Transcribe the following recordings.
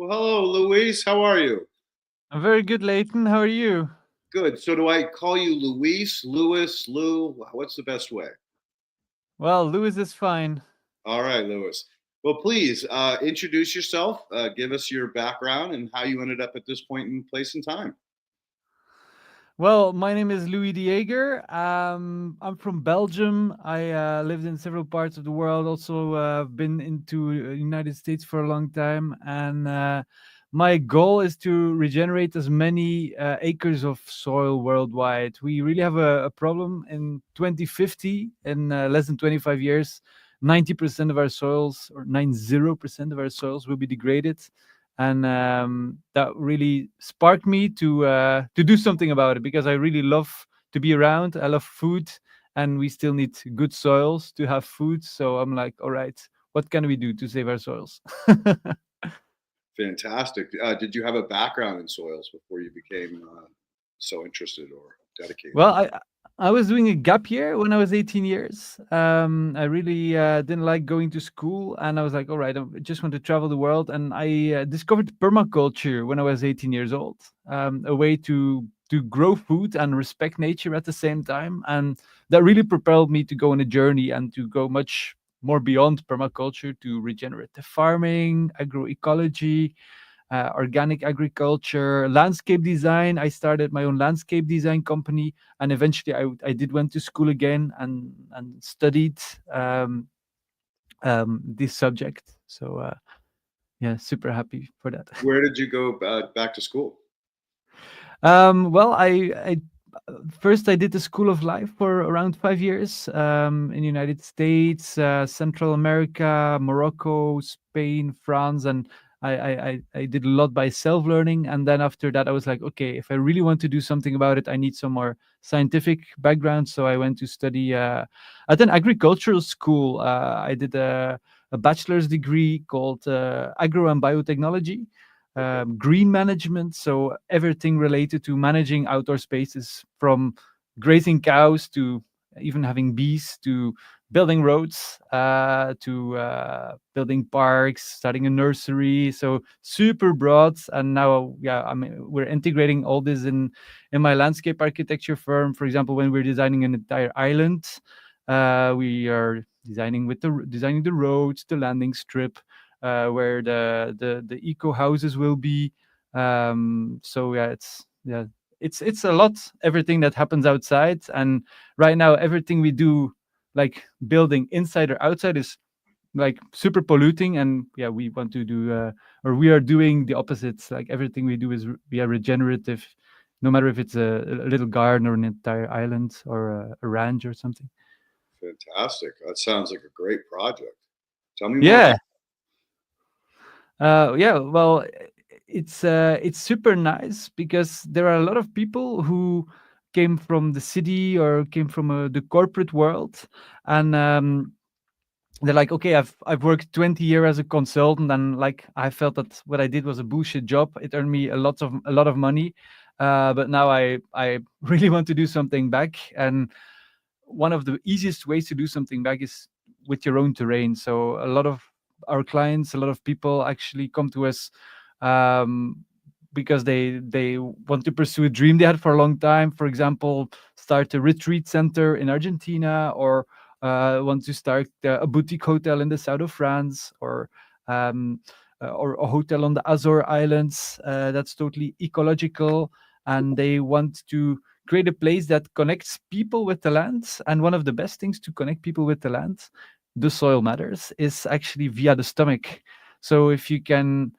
Well, hello, Luis. How are you? I'm very good, Leighton. How are you? Good. So, do I call you Luis, Louis, Lou? What's the best way? Well, Lewis is fine. All right, Louis. Well, please introduce yourself. Give us your background and how you ended up at this point in place and time. Well, my name is Louis Jaeger. I'm from Belgium. I lived in several parts of the world. Also, been into United States for a long time, and my goal is to regenerate as many acres of soil worldwide. We really have a problem in 2050. In less than 25 years, 90% of our soils, or 90% of our soils, will be degraded, and that really sparked me to do something about it because I really love to be around. I love food, and we still need good soils to have food. So I'm like, all right, what can we do to save our soils? Fantastic. Did you have a background in soils before you became so interested or dedicated? Well, I was doing a gap year when I was 18 years. I really didn't like going to school, and I was like, all right, I just want to travel the world. And I discovered permaculture when I was 18 years old, a way to grow food and respect nature at the same time. And that really propelled me to go on a journey and to go much more beyond permaculture to regenerative farming, agroecology, organic agriculture, landscape design. I started my own landscape design company, and eventually I did went to school again and studied this subject. So yeah, super happy for that. Where did you go back to school? Well, I first I did the School of Life for around 5 years in the United States, Central America, Morocco, Spain, France, and I did a lot by self learning. And then after that, I was like, okay, if I really want to do something about it, I need some more scientific background. So I went to study at an agricultural school. I did a bachelor's degree called Agro and Biotechnology, Okay. green management, so everything related to managing outdoor spaces, from grazing cows to even having bees, to building roads, to building parks, starting a nursery. So super broad. And now, yeah, I mean, we're integrating all this in my landscape architecture firm. For example, when we're designing an entire island, we are designing the roads, the landing strip, where the eco houses will be. So yeah, it's a lot. Everything that happens outside, and right now everything we do, like building inside or outside, is like super polluting. And yeah, we want to do or we are doing the opposites. Like everything we do is we are regenerative, no matter if it's a little garden or an entire island or a ranch or something. Fantastic. That sounds like a great project. Tell me more. Yeah. Yeah, well, it's super nice because there are a lot of people who came from the city or came from the corporate world, and they're like, okay, I've worked 20 years as a consultant, and like I felt that what I did was a bullshit job. It earned me a lot of money, but now I really want to do something back. And one of the easiest ways to do something back is with your own terrain. So a lot of our clients, a lot of people actually come to us um, because they want to pursue a dream they had for a long time. For example, start a retreat center in Argentina, or want to start a boutique hotel in the south of France, um, or a hotel on the Azore Islands that's totally ecological, and they want to create a place that connects people with the land. And one of the best things to connect people with the land, the soil matters, is actually via the stomach. So if you can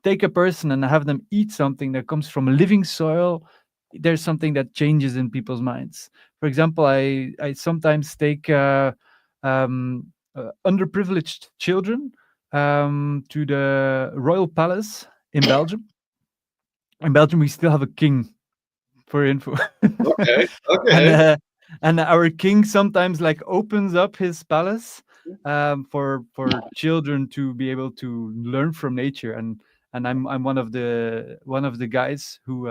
take a person and have them eat something that comes from a living soil, there's something that changes in people's minds. For example, I sometimes take underprivileged children to the royal palace in Belgium. In Belgium, we still have a king, for info. Okay. and Okay. uh, and our king sometimes like opens up his palace for children to be able to learn from nature, and I'm one of the guys who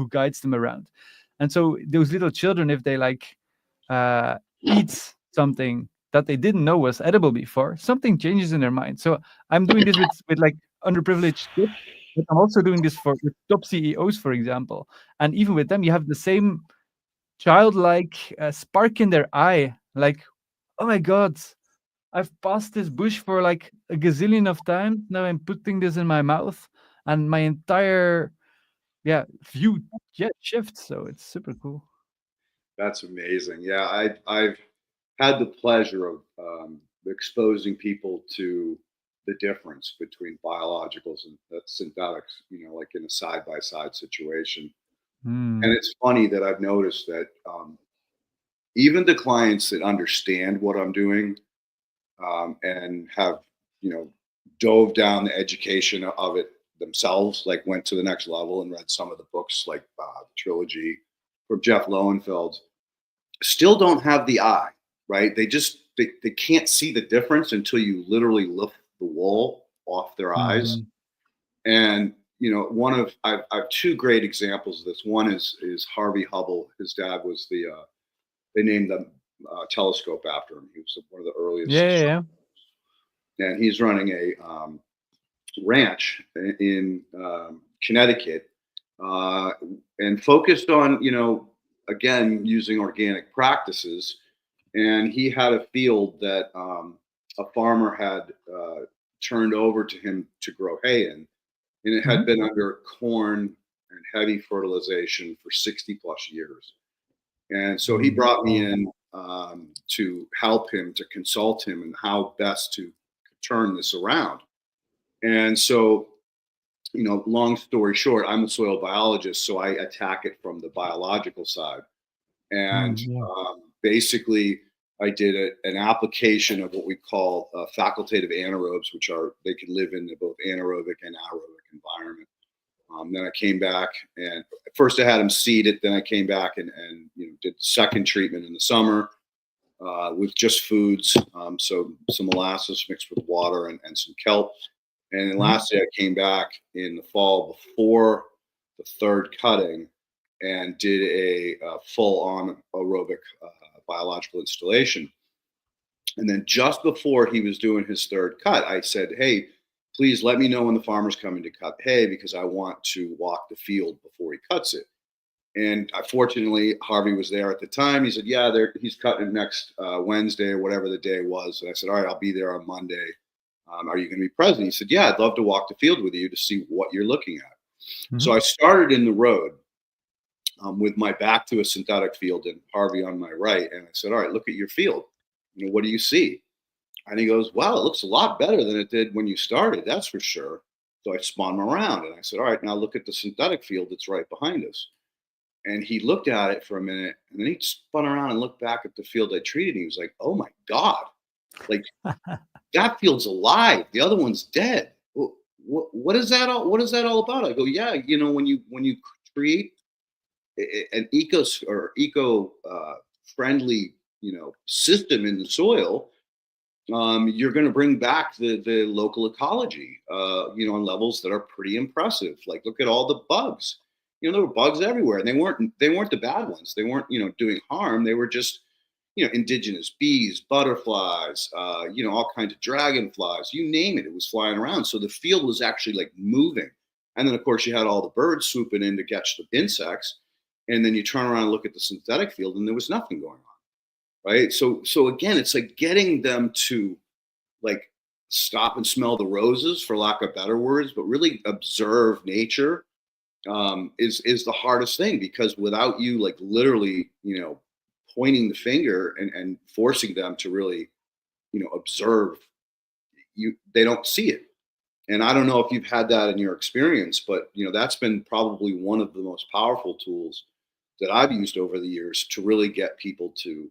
guides them around. And so those little children, if they like uh, eat something that they didn't know was edible before, something changes in their mind. So I'm doing this with like underprivileged kids. But I'm also doing this for with top CEOs, for example, and even with them, you have the same childlike spark in their eye, like, "Oh my god, I've passed this bush for like a gazillion of times. Now I'm putting this in my mouth, and my entire view shifts." So it's super cool. That's amazing. Yeah, I've had the pleasure of exposing people to the difference between biologicals and synthetics. Like in a side by side situation. And Mm. it's funny that I've noticed that even the clients that understand what I'm doing and have, you know, dove down the education of it themselves, like went to the next level and read some of the books, like the trilogy from Jeff Lowenfeld, still don't have the eye, right? They can't see the difference until you literally lift the wool off their eyes. Mhm. And one of I've two great examples of this. One is Harvey Hubble. His dad was they named the telescope after him. He was one of the Yeah, earliest, yeah, yeah. and he's running a ranch in Connecticut, uh, and focused on again using organic practices. And he had a field that a farmer had turned over to him to grow hay in, and it had Mhm. been under corn and heavy fertilization for 60 plus years. And so he Mm. brought me Wow. in to help him, to consult him, and how best to turn this around. And so, long story short, I'm a soil biologist, so I attack it from the biological side. And Mm, yeah. basically, I did an application of what we call facultative anaerobes, which are they can live in the both anaerobic and aerobic environment. Then I came back, and first I had them seeded. Then I came back and did the second treatment in the summer with just foods, so some molasses mixed with water and some kelp. And then Mhm. lastly, I came back in the fall before the third cutting and did a full-on aerobic biological installation. And then just before he was doing his third cut, I said, "Hey, please let me know when the farmer's coming to cut hay because I want to walk the field before he cuts it." And fortunately, Harvey was there at the time. He said, "Yeah, he's cutting it next Wednesday or whatever the day was." And I said, "All right, I'll be there on Monday. Are you going to be present?" He said, "Yeah, I'd love to walk the field with you to see what you're looking at." So Mhm. I started in the road with my back to a synthetic field and Harvey on my right. And I said, "All right, look at your field. What do you see?" And he goes, "Wow, it looks a lot better than it did when you started. That's for sure." So I spun him around and I said, "All right, now look at the synthetic field that's right behind us." And he looked at it for a minute and then he spun around and looked back at the field I treated. And he was like, "Oh my God, like that field's alive. The other one's dead. What is that all? What is that all about?" I go, "Yeah, when you create an eco friendly system in the soil, you're going to bring back the local ecology, on levels that are pretty impressive. Like look at all the bugs. There were bugs everywhere, and they weren't the bad ones. They weren't doing harm. They were just indigenous bees, butterflies, all kinds of dragonflies. You name it, it was flying around. So the field was actually like moving. And then of course you had all the birds swooping in to catch the insects. And then you turn around and look at the synthetic field, and there was nothing going on, right? So again, it's like getting them to like stop and smell the roses, for lack of better words, but really observe nature is the hardest thing, because without you like literally pointing the finger and forcing them to really observe, they don't see it. And I don't know if you've had that in your experience, but that's been probably one of the most powerful tools that I've used over the years to really get people to,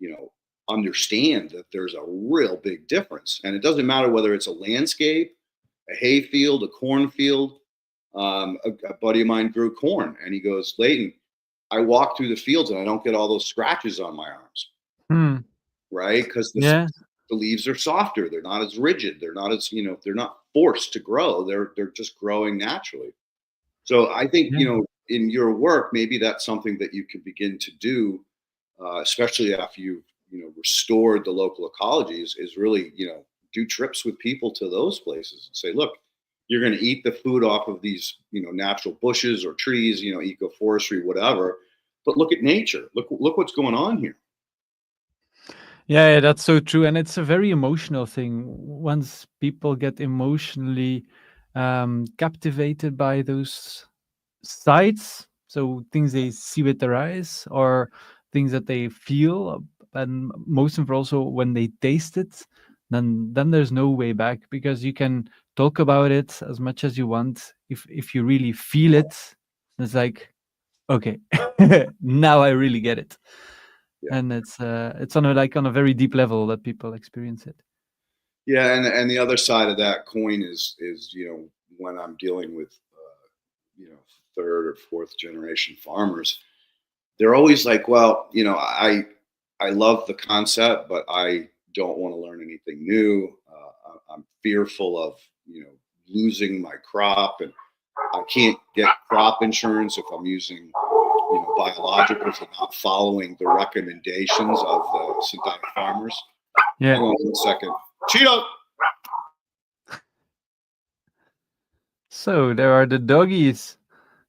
you know, understand that there's a real big difference. And it doesn't matter whether it's a landscape, a hay field, a cornfield. A buddy of mine grew corn, and he goes, "Leighton, I walk through the fields and I don't get all those scratches on my arms, Hmm. right? Because Yeah. the leaves are softer. They're not as rigid. They're not as they're not forced to grow. They're just growing naturally." So I think Yeah. in your work, maybe that's something that you can begin to do, especially after you've restored the local ecologies. Is really do trips with people to those places and say, "Look, You're going to eat the food off of these, natural bushes or trees, ecoforestry, whatever. But look at nature. Look what's going on here. Yeah, that's so true, and it's a very emotional thing. Once people get emotionally captivated by those sights, so things they see with their eyes or things that they feel, and most of all also when they taste it, then there's no way back, because you can talk about it as much as you want. If you really feel it, it's like, okay, now I really get it. Yeah. And it's on a very deep level that people experience it. Yeah, and the other side of that coin is when I'm dealing with third or fourth generation farmers, they're always like, well, I love the concept, but I don't want to learn anything new. I'm fearful of losing my crop, and I can't get crop insurance if I'm using biologicals and not following the recommendations of the synthetic farmers. Yeah. Hang on 1 second, Cheeto. So there are the doggies,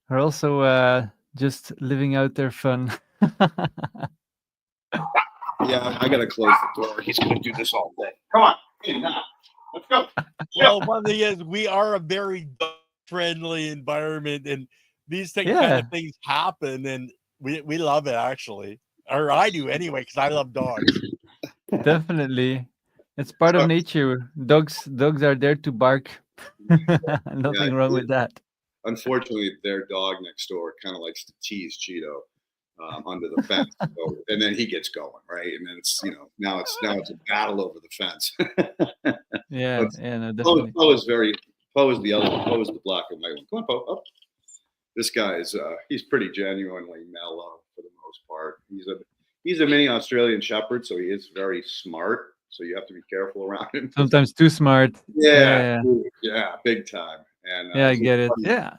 are also just living out their fun. Yeah, I gotta close the door. He's gonna do this all day. Come on, in now. Let's go. Well, one thing is, we are a very dog-friendly environment, and these kind Yeah, of things happen, and we love it, actually. Or I do anyway, because I love dogs. definitely. It's part of So, nature. Dogs are there to bark. yeah, Nothing wrong with that. unfortunately, their dog next door kind of likes to tease Cheeto under the fence, so, and then he gets going, right? And then it's now it's a battle over the fence. Yeah, But yeah, no, Poe definitely. Poe is the other one. Poe is the black and white one. Come on, Poe. Up. This guy is he's pretty genuinely mellow for the most part. He's a mini Australian Shepherd, so he is very smart. So you have to be careful around him. Sometimes too smart. Yeah, Yeah, yeah, big time. And yeah, I get it. Yeah,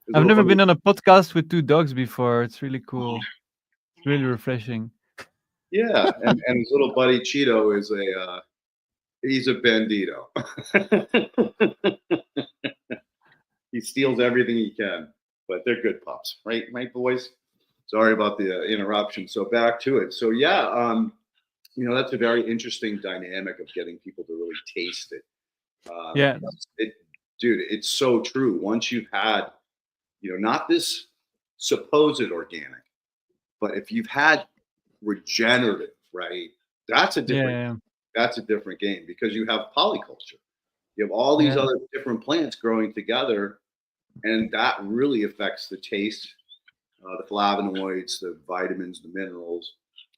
his I've little never buddy, been on a podcast with two dogs before. It's really cool. It's really refreshing. yeah, and his little buddy Cheeto is he's a bandito. He steals everything he can, but they're good pups, right, boys? Sorry about the interruption. So back to it. So yeah, that's a very interesting dynamic of getting people to really taste it. Yeah, It, dude, it's so true. Once you've had, not this supposed organic, but if you've had regenerative, right? That's a yeah, different yeah, that's a different game because you have polyculture. You have all these yeah. other different plants growing together, and that really affects the taste, the flavonoids, the vitamins, the minerals,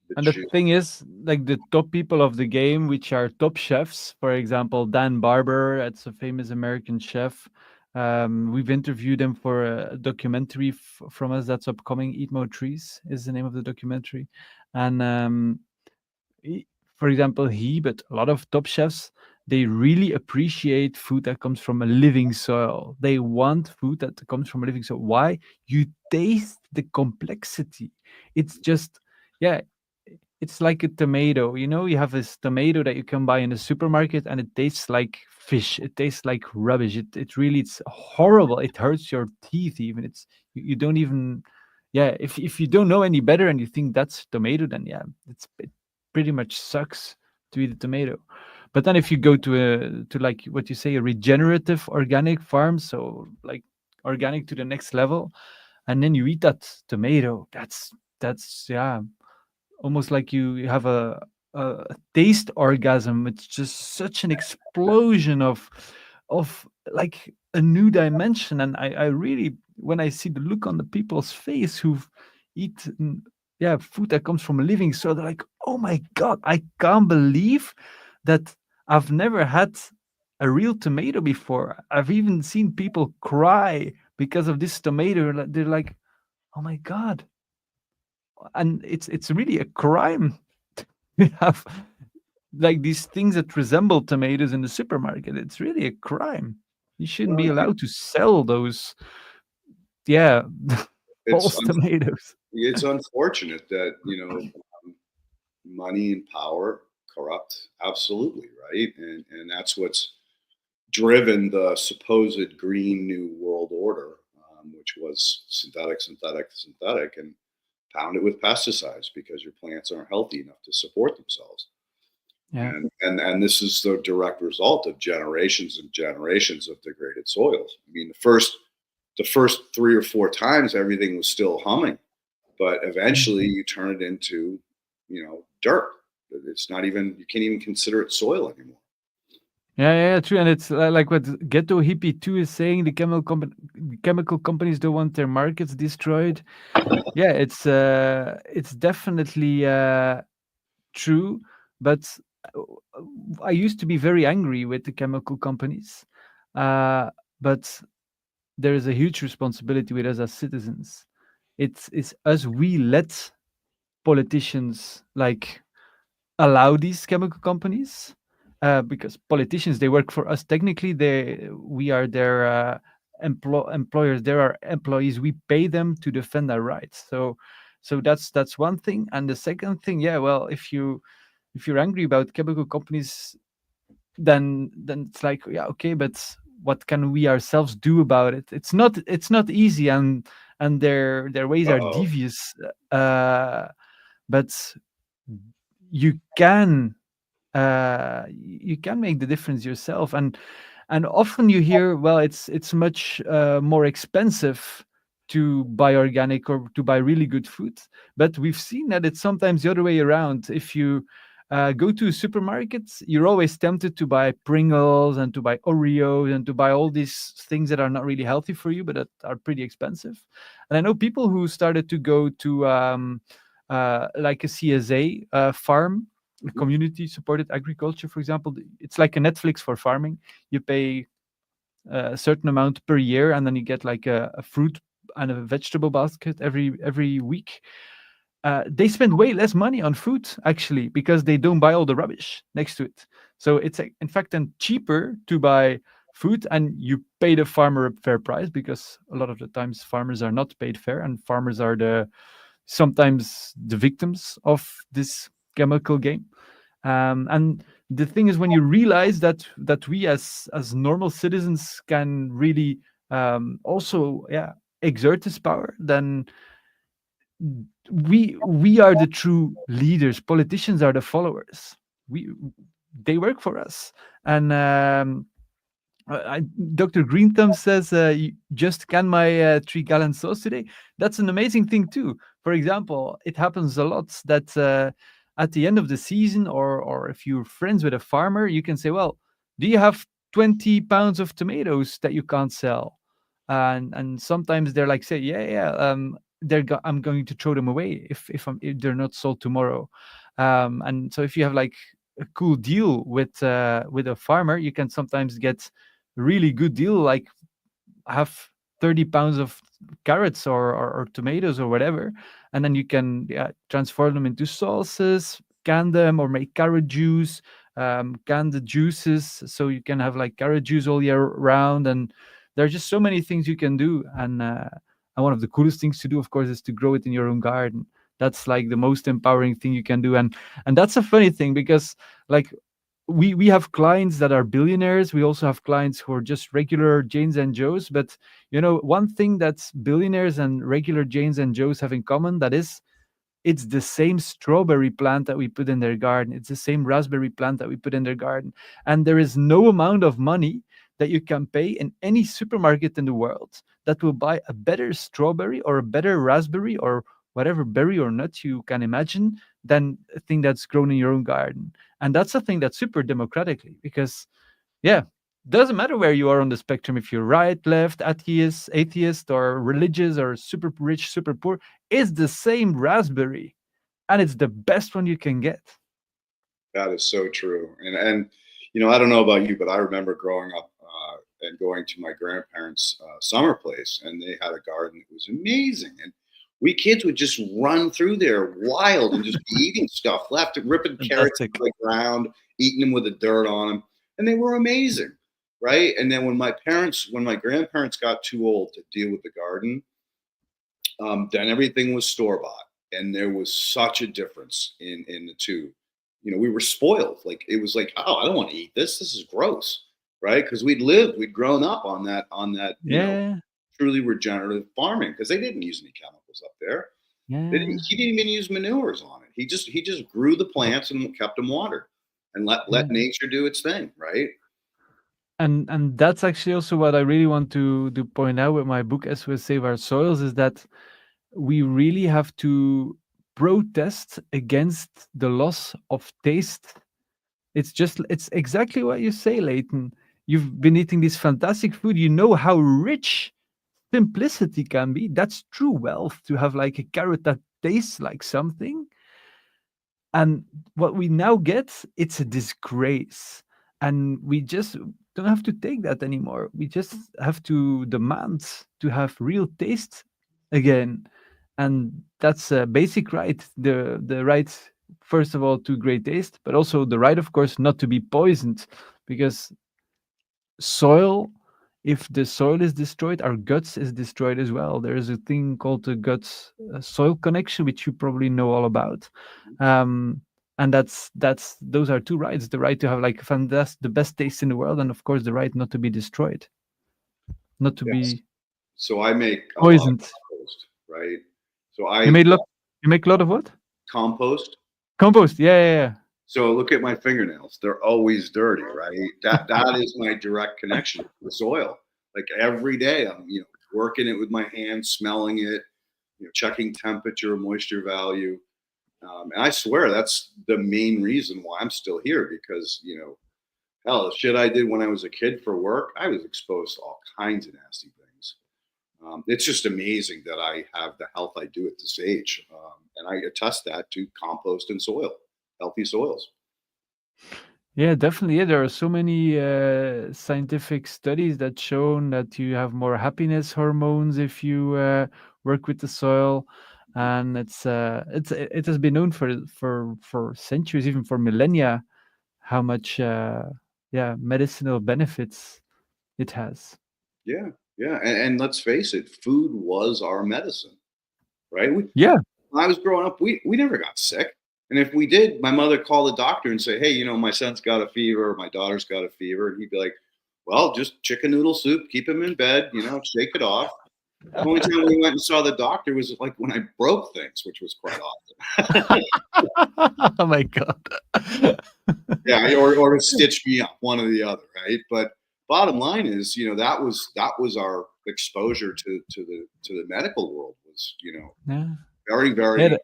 the And the juice. thing is, like the top people of the game, which are top chefs, for example, Dan Barber, that's a famous American chef. We've interviewed him for a documentary from us that's upcoming. Eat More Trees is the name of the documentary. And he- for example, but a lot of top chefs, they really appreciate food that comes from a living soil. They want food that comes from a living soil. Why? You taste the complexity. It's just, yeah, it's like a tomato. You have this tomato that you can buy in the supermarket, and it tastes like fish. It tastes like rubbish. It's horrible. It hurts your teeth even. You don't even, yeah. If you don't know any better and you think that's tomato, then yeah, it pretty much sucks to eat a tomato. But then if you go to like what you say, a regenerative organic farm, so like organic to the next level, and then you eat that tomato, that's yeah, almost like you have a taste orgasm. It's just such an explosion of like a new dimension. And I really, when I see the look on the people's face who've eaten, yeah, food that comes from a living soil, they're like, oh my god, I can't believe that I've never had a real tomato before. I've even seen people cry because of this tomato. They're like, oh my god. And it's really a crime to have like these things that resemble tomatoes in the supermarket. It's really a crime. You shouldn't Well, be allowed to sell those, yeah, it's false tomatoes. it's unfortunate that money and power corrupt absolutely, right, and that's what's driven the supposed Green New World Order, which was synthetic, and pound it with pesticides because your plants aren't healthy enough to support themselves. Yeah. And this is the direct result of generations and generations of degraded soils. I mean, the first 3 or 4 times everything was still humming, but eventually you turn it into, dirt. It's not even, you can't even consider it soil anymore. Yeah, true. And it's like what Ghetto Hippie 2 is saying, the chemical companies don't want their markets destroyed. Yeah, it's definitely true. But I used to be very angry with the chemical companies. But there is a huge responsibility with us as citizens. It's us, we let politicians like allow these chemical companies, because politicians, they work for us. Technically, we are their employers. They are employees. We pay them to defend our rights. So that's one thing. And the second thing, yeah, well, if you're angry about chemical companies, then it's like, yeah, okay, but what can we ourselves do about it? It's not easy, and their ways are Uh-oh. devious, but you can make the difference yourself. And often you hear, well, it's much more expensive to buy organic or to buy really good food. But we've seen that it's sometimes the other way around. If you go to a supermarket, you're always tempted to buy Pringles and to buy Oreos and to buy all these things that are not really healthy for you, but that are pretty expensive. And I know people who started to go to like a CSA farm, community supported agriculture, for example. It's like a Netflix for farming. You pay a certain amount per year, and then you get like a fruit and a vegetable basket every week. They spend way less money on food, actually, because they don't buy all the rubbish next to it. So it's in fact then cheaper to buy food, and you pay the farmer a fair price, because a lot of the times farmers are not paid fair, and farmers are sometimes the victims of this chemical game. And the thing is, when you realize that we as normal citizens can really also, yeah, exert this power, then we are the true leaders. Politicians are the followers. They work for us. And Dr. Green Thumb says, just can my 3-gallon sauce today. That's an amazing thing too. For example, it happens a lot that at the end of the season, or if you're friends with a farmer, you can say, well, do you have 20 pounds of tomatoes that you can't sell? And sometimes they're like, say, yeah, I'm going to throw them away if they're not sold tomorrow. And so if you have like a cool deal with a farmer, you can sometimes get really good deal, like have 30 pounds of carrots or tomatoes or whatever, and then you can, yeah, transform them into sauces, can them, or make carrot juice, can the juices, so you can have like carrot juice all year round. And there are just so many things you can do. And one of the coolest things to do, of course, is to grow it in your own garden. That's like the most empowering thing you can do. And that's a funny thing, because like we have clients that are billionaires. We also have clients who are just regular Janes and Joes. But one thing that billionaires and regular Janes and Joes have in common, that is, it's the same strawberry plant that we put in their garden. It's the same raspberry plant that we put in their garden. And there is no amount of money that you can pay in any supermarket in the world that will buy a better strawberry or a better raspberry or whatever berry or nut you can imagine than a thing that's grown in your own garden. And that's a thing that's super democratically, because, yeah, doesn't matter where you are on the spectrum, if you're right, left, atheist, or religious, or super rich, super poor, it's the same raspberry, and it's the best one you can get. That is so true. And I don't know about you, but I remember growing up and going to my grandparents' summer place, and they had a garden that was amazing. And we kids would just run through there wild and just be eating stuff left, and ripping carrots Fantastic. from the ground, eating them with the dirt on them, and they were amazing, right? And then when my grandparents got too old to deal with the garden, then everything was store bought, and there was such a difference in the two. We were spoiled. Like, it was like, oh, I don't want to eat this. This is gross. right? Because we'd grown up on that, Yeah, truly regenerative farming because they didn't use any chemicals up there. yeah, He didn't even use manures on it. He just grew the plants and kept them watered and let yeah. nature do its thing, right? And that's actually also what I really want to point out with my book SOS Save Our Soils is that we really have to protest against the loss of taste. It's exactly what you say, Leighton. You've been eating this fantastic food. You know how rich simplicity can be. That's true wealth to have like a carrot that tastes like something. And what we now get, it's a disgrace. And we just don't have to take that anymore. We just have to demand to have real taste again. And that's a basic right. The right, first of all, to great taste, but also the right, of course, not to be poisoned. Because soil, if the soil is destroyed, our guts is destroyed as well. There is a thing called the guts soil connection, which you probably know all about. um and that's those are two rights: the right to have like fantastic, the best taste in the world, and of course the right not to be destroyed, not to Yes. be So I make a lot of poisoned. compost, right? So You I made lot you make a lot of what? compost. Compost. Yeah, yeah, yeah. So look at my fingernails; they're always dirty, right? That is my direct connection to the soil. Like every day, I'm working it with my hands, smelling it, checking temperature, moisture value. And I swear that's the main reason why I'm still here because, hell, the shit I did when I was a kid for work, I was exposed to all kinds of nasty things. It's just amazing that I have the health I do at this age. And I attest that to compost and soil, healthy soils. Yeah, definitely. Yeah, there are so many scientific studies that shown that you have more happiness hormones if you work with the soil, and it has been known for centuries, even for millennia, how much yeah, medicinal benefits it has. Yeah. Yeah. And let's face it, food was our medicine, right? Yeah, When I was growing up, we never got sick. And if we did, my mother called the doctor and say, "Hey, my son's got a fever, or my daughter's got a fever," and he'd be like, "Well, just chicken noodle soup, keep him in bed, shake it off." The only time we went and saw the doctor was like when I broke things, which was quite often. oh my god. Yeah, or to stitch me up, one or the other, right? But bottom line is, that was our exposure to the medical world was, Yeah, very, yeah, very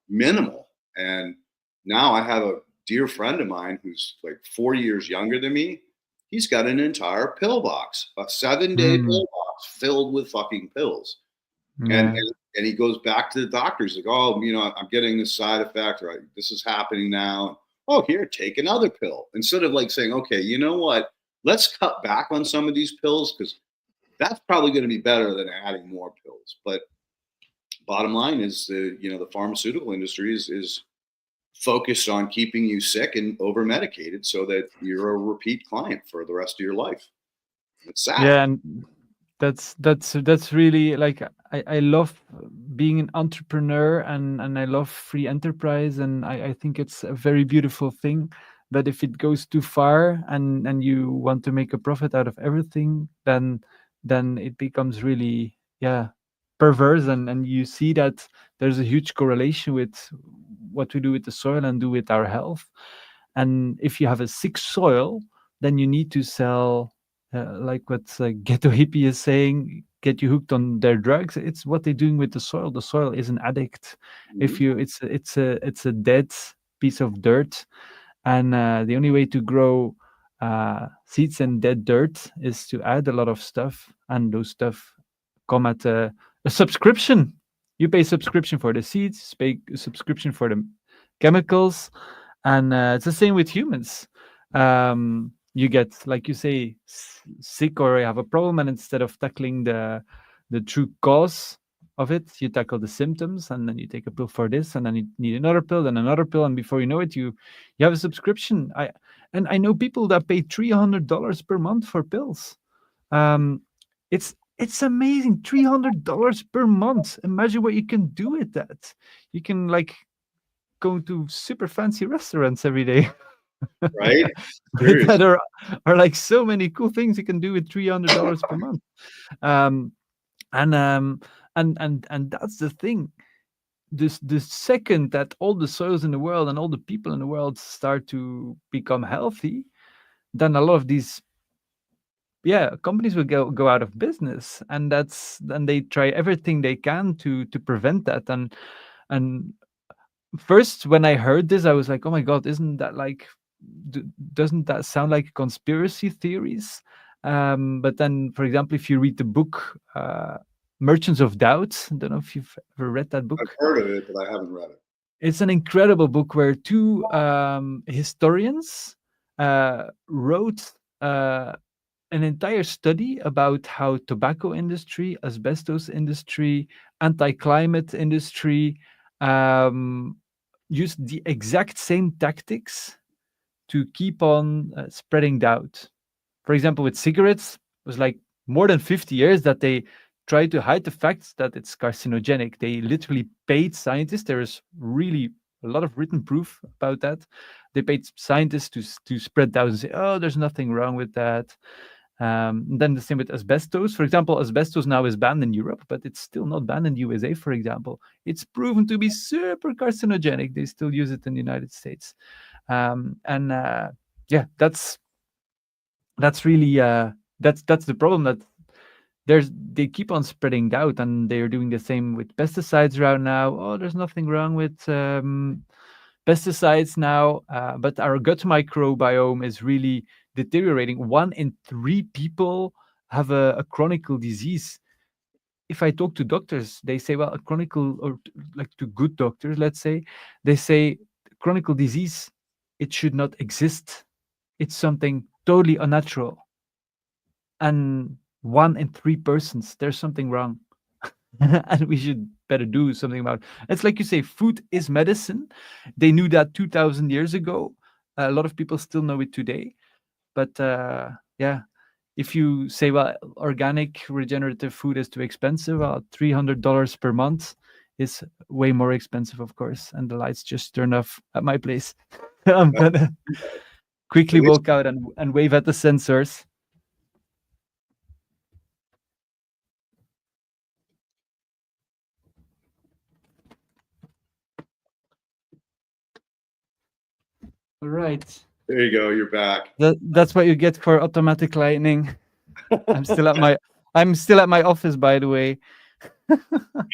minimal. And now I have a dear friend of mine who's like 4 years younger than me. He's got an entire pill box, a 7-day mm, pill box filled with fucking pills. And, yeah, and and he goes back to the doctor. He's like, "Oh, I'm getting this side effect, right? This is happening now. Oh, here, take another pill." Instead of like saying, "Okay, you know what? Let's cut back on some of these pills because that's probably going to be better than adding more pills." But bottom line is the pharmaceutical industry is focused on keeping you sick and over medicated so that you're a repeat client for the rest of your life. It's sad. yeah. And that's really like I love being an entrepreneur, and I love free enterprise, and I think it's a very beautiful thing. But if it goes too far and you want to make a profit out of everything, then it becomes really, yeah, perverse. And you see that there's a huge correlation with what we do with the soil and do with our health. And if you have a sick soil, then you need to sell, like what Ghetto Hippie is saying, get you hooked on their drugs. It's what they're doing with the soil. The soil is an addict. If Mhm. you, it's a dead piece of dirt, and the only way to grow seeds in dead dirt is to add a lot of stuff, and those stuff come at a subscription. You pay subscription for the seeds, pay a subscription for the chemicals, and it's the same with humans. You get, like you say, sick, or you have a problem, and instead of tackling the true cause of it, you tackle the symptoms, and then you take a pill for this, and then you need another pill, then another pill, and before you know it, you have a subscription. I know people that pay $300 per month for pills. Um, it's amazing. $300 per month. Imagine what you can do with that. You can like go to super fancy restaurants every day. right? But Seriously. that are like so many cool things you can do with $300 per month. Um, and that's the thing. The second that all the soils in the world and all the people in the world start to become healthy, then a lot of these companies will go out of business, and then they try everything they can to prevent that. And first, when I heard this, I was like, oh my god, isn't that like doesn't that sound like conspiracy theories? But then, for example, if you read the book Merchants of Doubt, I don't know if you've ever read that I've book. heard of it, but I haven't read it. It's an incredible book where two historians wrote an entire study about how tobacco industry, asbestos industry, anti-climate industry used the exact same tactics to keep on spreading doubt. For example, with cigarettes, it was like more than 50 years that they tried to hide the fact that it's carcinogenic. They literally paid scientists. There is really a lot of written proof about that. They paid scientists to spread doubt and say, oh, there's nothing wrong with that. Then the same with asbestos. For example, asbestos now is banned in Europe, but it's still not banned in the USA, for example. It's proven to be super carcinogenic. They still use it in the United States. That's really that's the problem, that they keep on spreading doubt, and they're doing the same with pesticides right now. Oh, there's nothing wrong with pesticides now, but our gut microbiome is really deteriorating. 1 in 3 people have a chronic disease. If I talk to doctors, they say, well, a chronic, or like to good doctors, let's say, they say chronic disease, it should not exist. It's something totally unnatural. And 1 in 3 persons, there's something wrong. And we should better do something about it. It's like you say, food is medicine. They knew that 2000 years ago. A lot of people still know it today. But if you say, well, organic regenerative food is too expensive, well, $300 per month is way more expensive, of course. And the lights just turned off at my place. I'm gonna quickly At least walk out and wave at the sensors. All right. there you go. You're back. That's what you get for automatic lightning. I'm still at my office, by the way.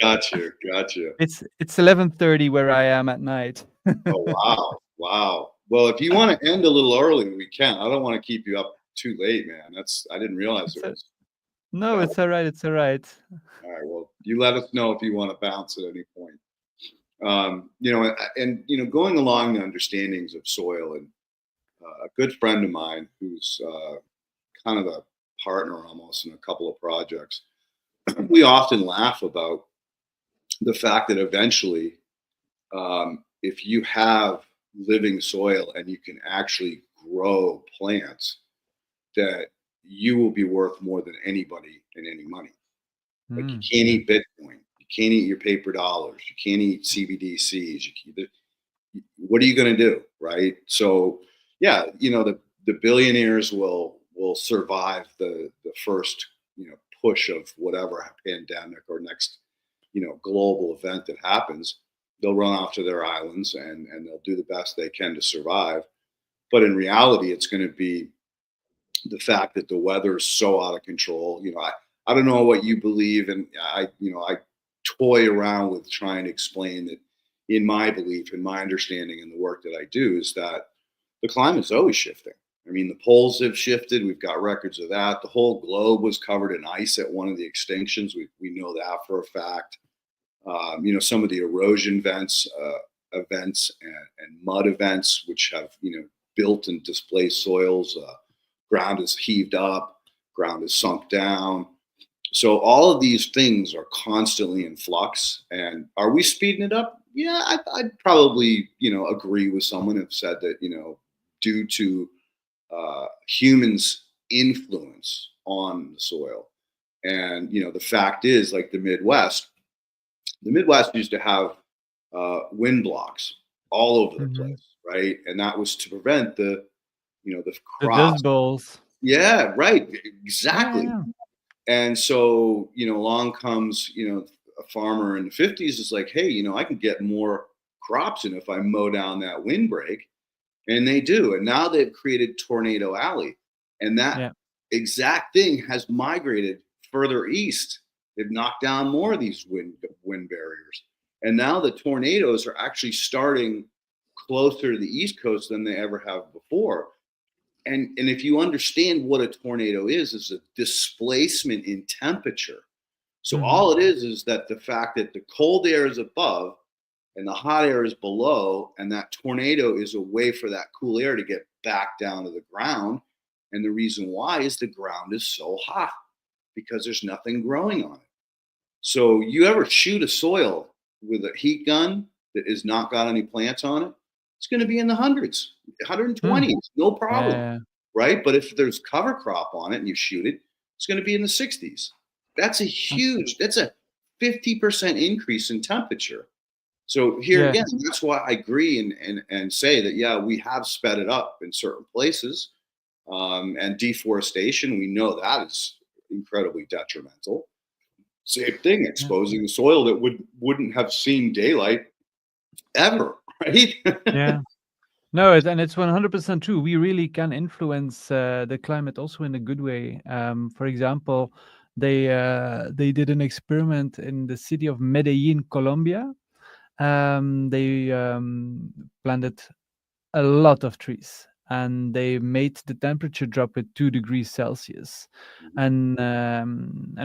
Gotcha. It's 11:30 where I am at night. Oh wow. Well, if you want to end a little early, we can. I don't want to keep you up too late, man. I didn't realize it was. No, it's all right. It's all right. All right. Well, you let us know if you want to bounce at any point. Going along the understandings of soil, and a good friend of mine who's kind of a partner almost in a couple of projects, we often laugh about the fact that eventually, if you have living soil and you can actually grow plants, that you will be worth more than anybody in any money. Like you can't eat Bitcoin, you can't eat your paper dollars, you can't eat CBDCs. What are you going to do, right? So, yeah, the billionaires will survive the first push of whatever pandemic or next global event that happens. They'll run off to their islands and they'll do the best they can to survive. But in reality, it's going to be the fact that the weather is so out of control. I don't know what you believe, and I toy around with trying to explain that in my belief, in my understanding, and the work that I do is that the climate is always shifting. I mean, the poles have shifted. We've got records of that. The whole globe was covered in ice at one of the extinctions. We know that for a fact. Some of the erosion events and mud events, which have built and displaced soils. Ground is heaved up. Ground is sunk down. So all of these things are constantly in flux. And are we speeding it up? Yeah, I'd probably agree with someone who said that due to humans' influence on the soil. And the fact is, like the Midwest used to have wind blocks all over the place. right? And that was to prevent the The crops. dust bowls. Yeah, right, Yeah, exactly. yeah. And so, along comes, a farmer in the 50s is like, hey, I can get more crops in if I mow down that windbreak. And they do. And now they've created Tornado Alley. And that Yeah. exact thing has migrated further east. They've knocked down more of these wind barriers. And now the tornadoes are actually starting closer to the East Coast than they ever have before. And if you understand what a tornado is a displacement in temperature. So Mhm. all it is that the fact that the cold air is above and the hot air is below, and that tornado is a way for that cool air to get back down to the ground. And the reason why is the ground is so hot because there's nothing growing on it. So you ever shoot a soil with a heat gun that has not got any plants on it, it's going to be in the hundreds, Mm. 120s, no problem, Yeah. right? But if there's cover crop on it and you shoot it, it's going to be in the 60s. That's a 50% increase in temperature. So here Yeah. again, that's why I agree and say that, yeah, we have sped it up in certain places. And deforestation, we know that is incredibly detrimental. Same thing, Yeah. exposing the soil that wouldn't have seen daylight ever, right? Yeah. No, and it's 100% true. We really can influence the climate also in a good way. For example, they did an experiment in the city of Medellin, Colombia. They planted a lot of trees, and they made the temperature drop with 2 degrees Celsius. And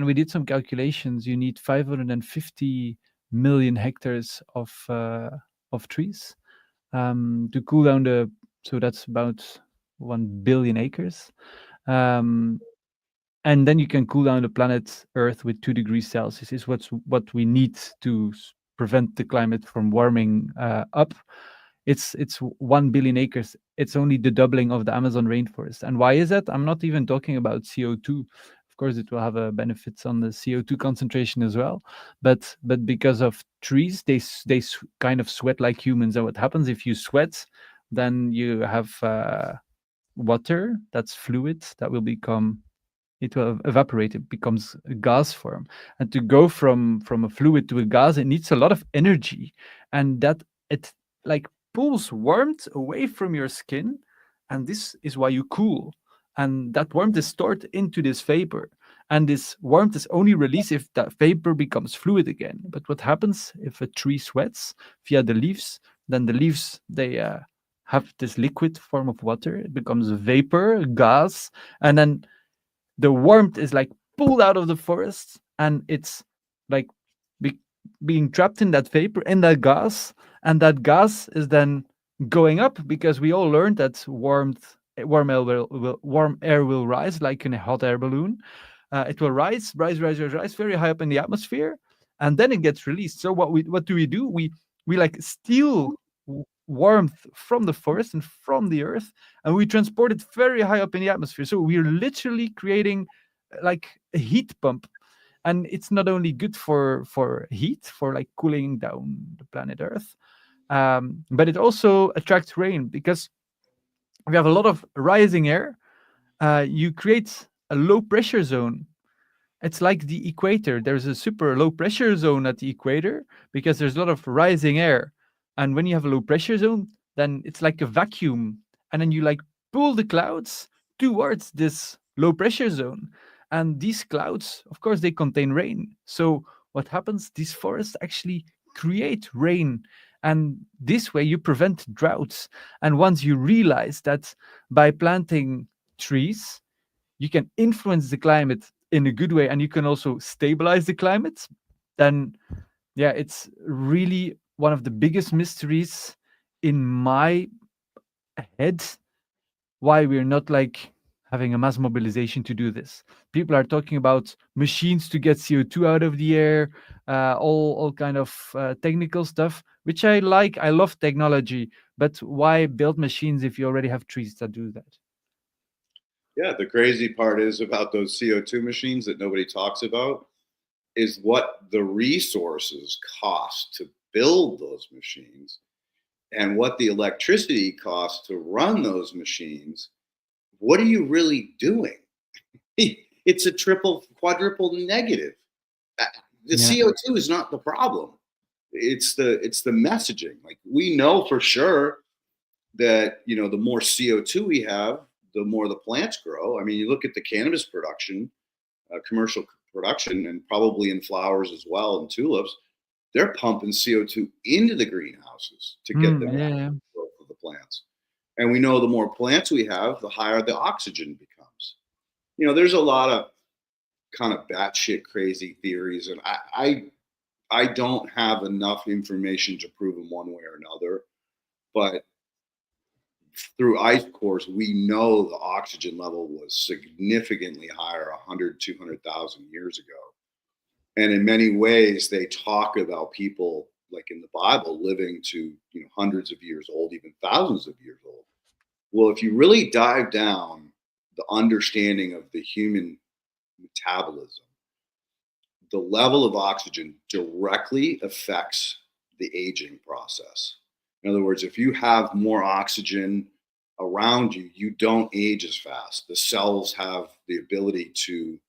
we did some calculations. You need 550 million hectares of trees to cool down the. So that's about 1 billion acres. Um, and then you can cool down the planet Earth with 2 degrees Celsius. Is what we need to prevent the climate from warming up. It's 1 billion acres. It's only the doubling of the Amazon rainforest. And why is that? I'm not even talking about CO2. Of course, it will have a benefits on the CO2 concentration as well. But because of trees, they kind of sweat like humans. And what happens if you sweat? Then you have water that's fluid that will become it will evaporate. It becomes a gas form, and to go from a fluid to a gas, it needs a lot of energy, and that it like pulls warmth away from your skin, and this is why you cool. And that warmth is stored into this vapor, and this warmth is only released if that vapor becomes fluid again. But what happens if a tree sweats via the leaves? Then the leaves they have this liquid form of water. It becomes vapor, gas, and then the warmth is like pulled out of the forest, and it's like be- being trapped in that vapor, in that gas, and that gas is then going up because we all learned that warm air will rise like in a hot air balloon. It will rise very high up in the atmosphere, and then it gets released. So what do? We like steal warmth from the forest and from the earth, and we transport it very high up in the atmosphere. So we're literally creating like a heat pump, and it's not only good for heat, for like cooling down the planet Earth, but it also attracts rain because we have a lot of rising air. You create a low pressure zone. It's like the equator. There's a super low pressure zone at the equator because there's a lot of rising air. And when you have a low pressure zone, then it's like a vacuum. And then you like pull the clouds towards this low pressure zone. And these clouds, of course, they contain rain. So what happens? These forests actually create rain. And this way you prevent droughts. And once you realize that by planting trees, you can influence the climate in a good way, and you can also stabilize the climate, then yeah, it's really one of the biggest mysteries in my head why we're not like having a mass mobilization to do this. People are talking about machines to get CO2 out of the air, all kind of technical stuff, which I like. I love technology, but why build machines if you already have trees that do that? Yeah, the crazy part is about those CO2 machines that nobody talks about is what the resources cost to build those machines. and what the electricity costs to run those machines, what are you really doing? It's a quadruple negative. The Yeah. CO2 is not the problem. It's the messaging. Like, we know for sure that, the more CO2 we have, the more the plants grow. I mean, you look at the cannabis production, commercial production, and probably in flowers as well, and tulips, they're pumping CO2 into the greenhouses to get the Yeah. growth of the plants. And we know the more plants we have, the higher the oxygen becomes. There's a lot of kind of batshit crazy theories, and I don't have enough information to prove them one way or another. But through ice cores, we know the oxygen level was significantly higher 100, 200,000 years ago. And in many ways, they talk about people, like in the Bible, living to hundreds of years old, even thousands of years old. Well, if you really dive down the understanding of the human metabolism, the level of oxygen directly affects the aging process. In other words, if you have more oxygen around you, you don't age as fast. The cells have the ability to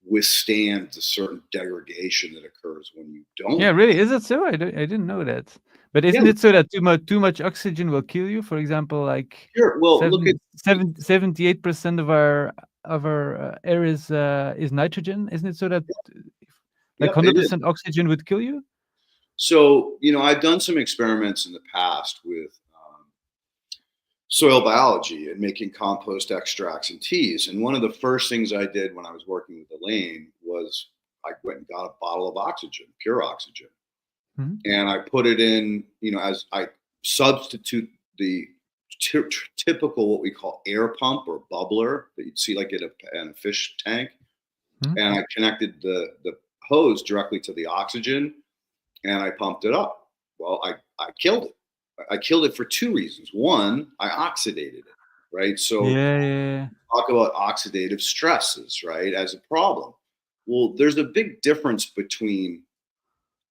withstand the certain degradation that occurs when you don't. Yeah, really? Is it so? I didn't know that. But isn't Yeah. it so that too much oxygen will kill you? For example, like Sure. Well, look at 78% of our air is nitrogen. Isn't it so that like Yep, it is. 100% oxygen would kill you? So, I've done some experiments in the past with soil biology and making compost extracts and teas. And one of the first things I did when I was working with Elaine was I went and got a bottle of oxygen, pure oxygen. Mhm. And I put it in, as I substitute the typical, what we call air pump or bubbler that you'd see like in a fish tank. Mhm. And I connected the hose directly to the oxygen and I pumped it up. Well, I killed it. I killed it for two reasons. One, I oxidated it, right? So Yeah. talk about oxidative stresses, right, as a problem. Well, there's a big difference between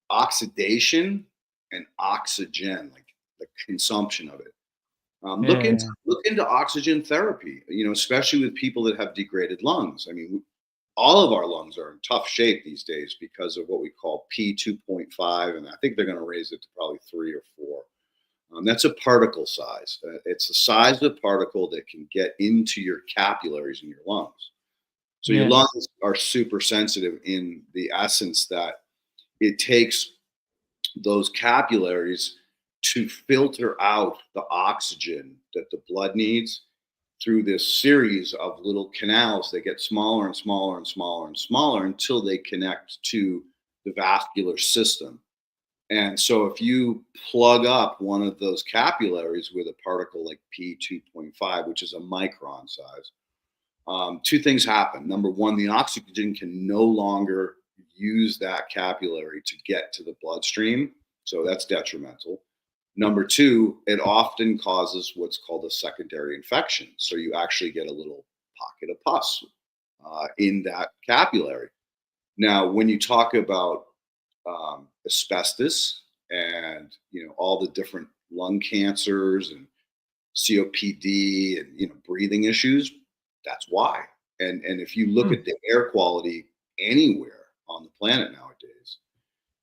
oxidation and oxygen, like the consumption of it. Look into oxygen therapy, especially with people that have degraded lungs. I mean, all of our lungs are in tough shape these days because of what we call P2.5, and I think they're going to raise it to probably 3 or 4. That's a particle size. It's the size of the particle that can get into your capillaries in your lungs. So your lungs are super sensitive in the essence that it takes those capillaries to filter out the oxygen that the blood needs through this series of little canals that get smaller and smaller and smaller and smaller until they connect to the vascular system. And so if you plug up one of those capillaries with a particle like P2.5, which is a micron size, two things happen. Number one, the oxygen can no longer use that capillary to get to the bloodstream. So that's detrimental. Number two, it often causes what's called a secondary infection. So you actually get a little pocket of pus in that capillary. Now, when you talk about asbestos and all the different lung cancers and COPD and breathing issues, that's why. And if you look at the air quality anywhere on the planet nowadays,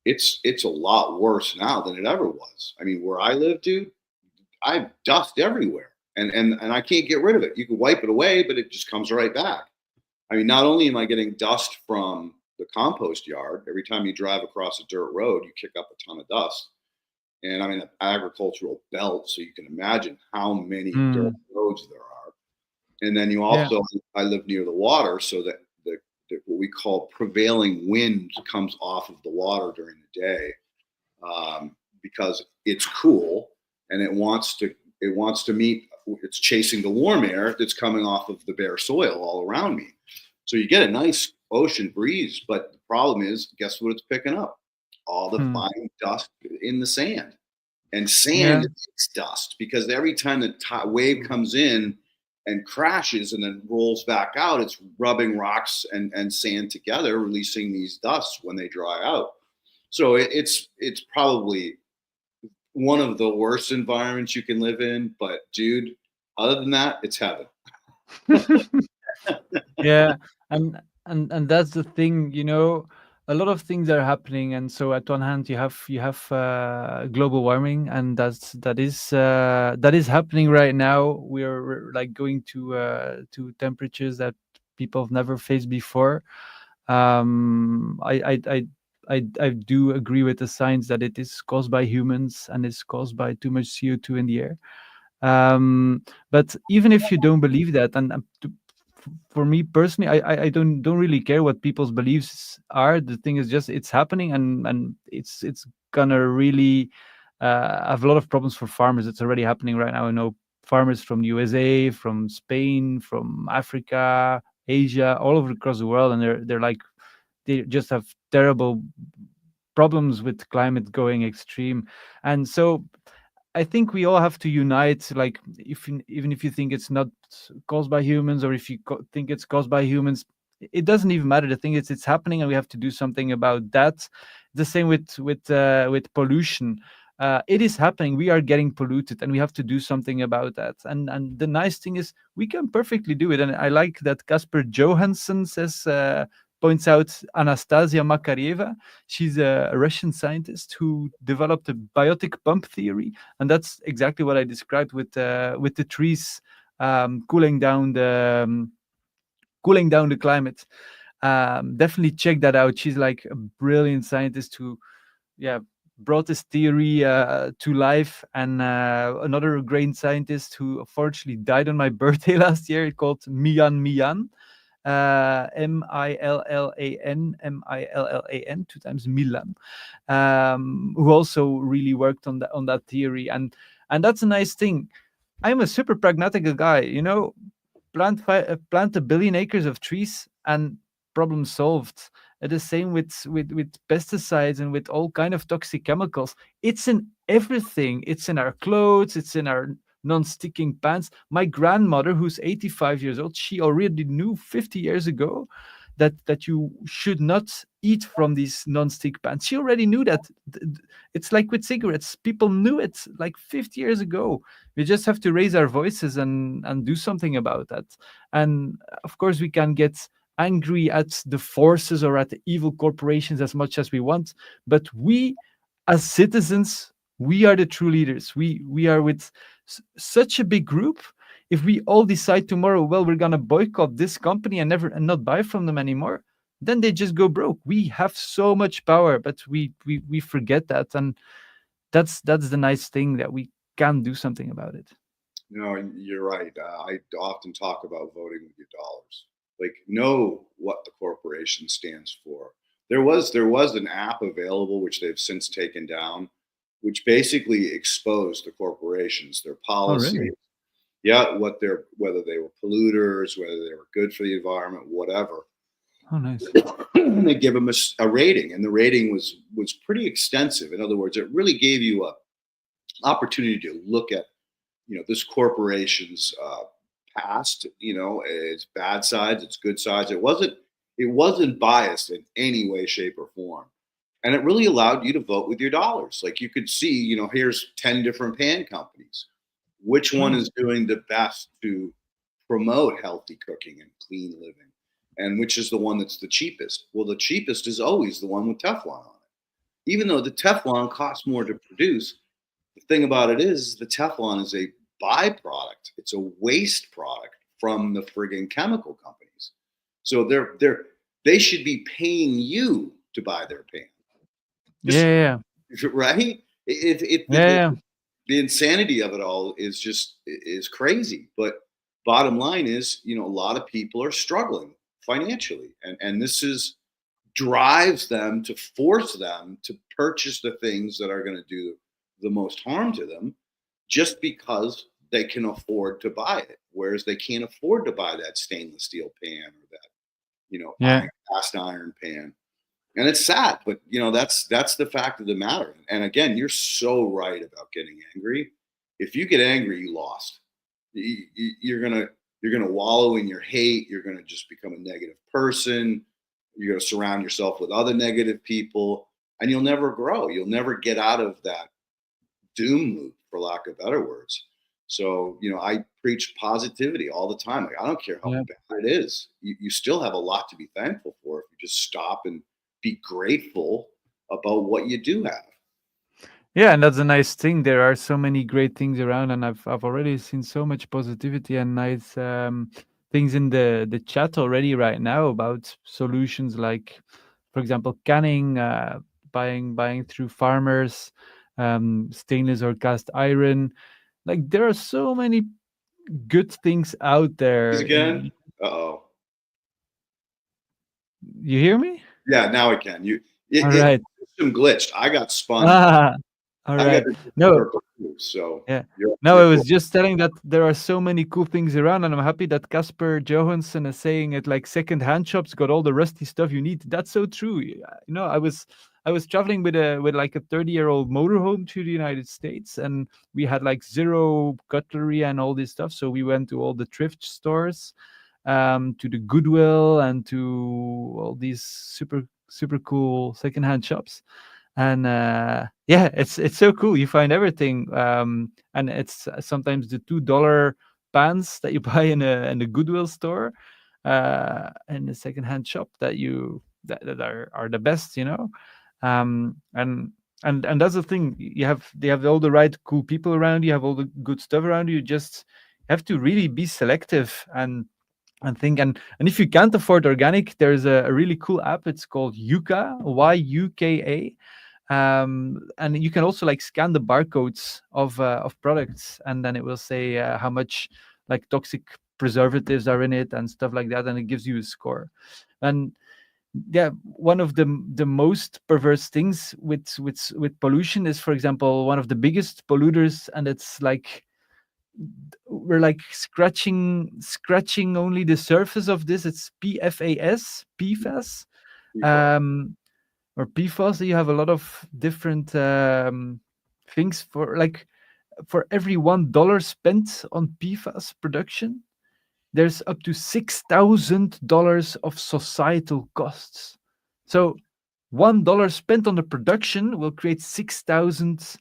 it's a lot worse now than it ever was. I mean, where I live, dude, I have dust everywhere, and I can't get rid of it. You can wipe it away, but it just comes right back. I mean, not only am I getting dust from the compost yard, every time you drive across a dirt road, you kick up a ton of dust. And I'm in an agricultural belt, so you can imagine how many dirt roads there are. And then you also, I live near the water, so that what we call prevailing wind comes off of the water during the day because it's cool and it wants to meet. It's chasing the warm air that's coming off of the bare soil all around me. So you get a nice ocean breeze, but the problem is, guess what it's picking up? All the fine dust in the sand. And sand makes dust because every time the wave comes in and crashes and then rolls back out, it's rubbing rocks and sand together, releasing these dusts when they dry out. So it's probably one of the worst environments you can live in. But dude, other than that, it's heaven. Yeah, and that's the thing, a lot of things are happening, and so at one hand you have global warming, and that is happening right now. We're like going to temperatures that people have never faced before. I do agree with the science that it is caused by humans and is caused by too much CO2 in the air. But even if you don't believe that, for me personally, I don't really care what people's beliefs are. The thing is just it's happening, and it's gonna really have a lot of problems for farmers. It's already happening right now. I know farmers from USA, from Spain, from Africa, Asia, all over across the world, and they're like they just have terrible problems with climate going extreme. And so I think we all have to unite. Like, even if you think it's not caused by humans, or if you think it's caused by humans, it doesn't even matter. The thing is, it's happening, and we have to do something about that. The same with pollution. It is happening. We are getting polluted, and we have to do something about that. And the nice thing is, we can perfectly do it. And I like that Casper Johansson points out Anastasia Makareva. She's a Russian scientist who developed a biotic pump theory, and that's exactly what I described with the trees cooling down the climate. Definitely check that out. She's like a brilliant scientist who, yeah, brought this theory to life. And another great scientist who unfortunately died on my birthday last year, called Millan. Millan, two times Milan, who also really worked on that theory. And that's a nice thing. I'm a super pragmatic guy, plant a billion acres of trees and problem solved. The same with pesticides and with all kind of toxic chemicals. It's in everything. It's in our clothes. It's in our non-sticking pans. My grandmother, who's 85 years old, she already knew 50 years ago that you should not eat from these non-stick pans. She already knew that. It's like with cigarettes. People knew it like 50 years ago. We just have to raise our voices and do something about that. And of course, we can get angry at the forces or at the evil corporations as much as we want, but we, as citizens, we are the true leaders. We are with such a big group. If we all decide tomorrow, well, we're gonna boycott this company and not buy from them anymore, then they just go broke. We have so much power, but we forget that, and that's the nice thing, that we can do something about it. No, you're right. I often talk about voting with your dollars. Like, know what the corporation stands for. There was an app available, which they've since taken down, which basically exposed the corporations, their Oh, policies, really? yeah, whether they were polluters, whether they were good for the environment, whatever. Oh, nice. And they give them a rating, and the rating was pretty extensive. In other words, it really gave you a opportunity to look at this corporation's past, its bad sides, its good sides. It wasn't biased in any way, shape, or form. And it really allowed you to vote with your dollars. Like, you could see, here's 10 different pan companies. Which one Nice. is doing the best to promote healthy cooking and clean living? And which is the one that's the cheapest? Well, the cheapest is always the one with Teflon on it. Even though the Teflon costs more to produce, the thing about it is the Teflon is a byproduct. It's a waste product from the friggin' chemical companies. So they should be paying you to buy their pan. Just Yeah, right? yeah. The insanity of it all is crazy. But bottom line is, a lot of people are struggling financially, and this is drives them to force them to purchase the things that are going to do the most harm to them, just because they can afford to buy it, whereas they can't afford to buy that stainless steel pan or that Yeah. cast iron pan. And it's sad, but that's the fact of the matter. And again, you're so right about getting angry. If you get angry, you lost. You're gonna wallow in your hate. You're gonna just become a negative person. You're gonna surround yourself with other negative people, and you'll never grow. You'll never get out of that doom loop, for lack of better words. So, I preach positivity all the time. Like, I don't care how Yeah. bad it is. You still have a lot to be thankful for if you just stop and be grateful about what you do have. Yeah, and that's a nice thing. There are so many great things around, and I've already seen so much positivity and nice things in the chat already right now about solutions like, for example, canning, buying through farmers, stainless or cast iron. Like there are so many good things out there. Again? Uh-oh. You hear me? Yeah, now I can. All It right. system glitched. I got spun. Ah, all I got right. a No, circle too, so yeah. you're No, I you're was cool. just telling that there are so many cool things around, and I'm happy that Casper Johansson is saying it like second-hand shops got all the rusty stuff you need. That's so true. I was traveling with like a 30-year-old motorhome to the United States, and we had like zero cutlery and all this stuff. So we went to all the thrift stores, to the Goodwill, and to all these super cool second-hand shops. And yeah, it's so cool. You find everything, and it's sometimes the $2 pants that you buy in a Goodwill store, in a secondhand shop that are the best, and that's the thing. They have all the right cool people around you. Have all the good stuff around you. You just have to really be selective and think. And if you can't afford organic, there's a really cool app. It's called Yuka, Yuka, and you can also like scan the barcodes of products, and then it will say how much like toxic preservatives are in it and stuff like that, and it gives you a score. And yeah, one of the most perverse things with pollution is, for example, one of the biggest polluters, and it's like we're like scratching only the surface of this. It's PFAS, um or PFAS. You have a lot of different things. For every $1 spent on PFAS production, there's up to $6,000 of societal costs. So $1 spent on the production will create $6,000,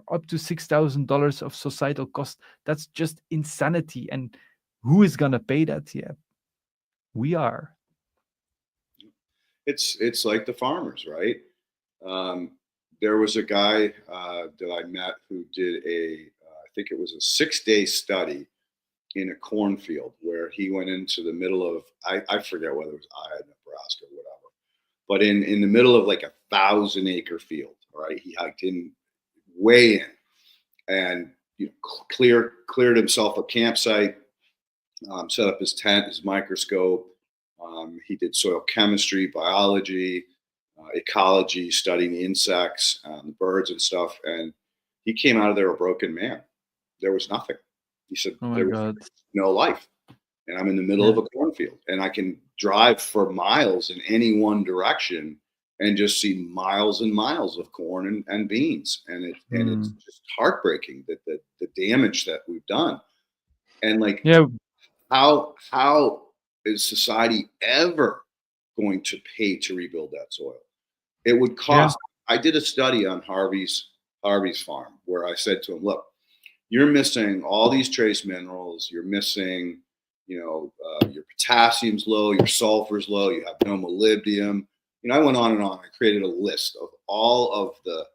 or up to $6,000 of societal cost. That's just insanity. And who is gonna pay that? Yeah, we are. It's like the farmers, right? Um, there was a guy that I met who did I think it was a 6-day study in a cornfield where he went into the middle of, I forget whether it was Iowa, Nebraska, or whatever, but in the middle of like 1,000-acre field. All right, he hiked in way in and cleared himself a campsite, set up his tent, his microscope. He did soil chemistry, biology, ecology, studying the insects, the birds and stuff. And he came out of there a broken man. There was nothing. He said, Oh my there was God. no life. And I'm in the middle Yeah. of a cornfield and I can drive for miles in any one direction and just see miles and miles of corn and beans. And it's just heartbreaking that the damage that we've done. And like, Yeah. how is society ever going to pay to rebuild that soil? It would cost. I did a study on Harvey's farm where I said to him, look, you're missing all these trace minerals. You're missing, your potassium's low, your sulfur's low, you have no molybdenum. I went on and on. I created a list of all of the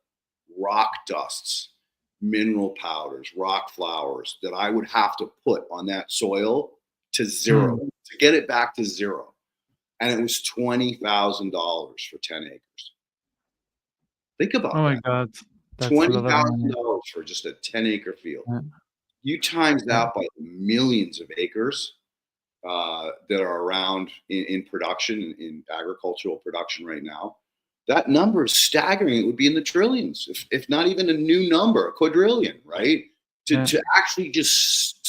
rock dusts, mineral powders, rock flours that I would have to put on that soil to zero, to get it back to zero. And it was $20,000 for 10 acres. Think about Oh my that. God. That's a lot of money. $20,000 for just a 10-acre field. Yeah. You times Yeah. that by millions of acres that are around in production, in agricultural production right now. That number is staggering. It would be in the trillions, if not even a new number, a quadrillion, right? To actually just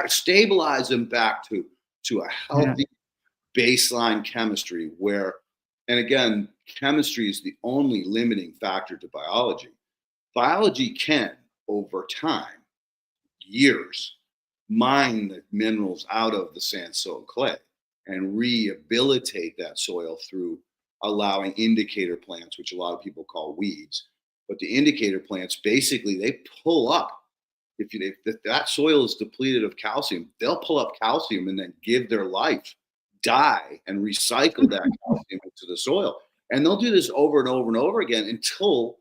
stabilize them back to a healthy baseline chemistry where, and again, chemistry is the only limiting factor to biology. Biology can, over time, years, mine the minerals out of the sand, soil, clay and rehabilitate that soil through allowing indicator plants, which a lot of people call weeds, But the indicator plants, basically, they pull up. If that soil is depleted of calcium, they'll pull up calcium and then give their life, die, and recycle that calcium into the soil. And they'll do this over and over and over again until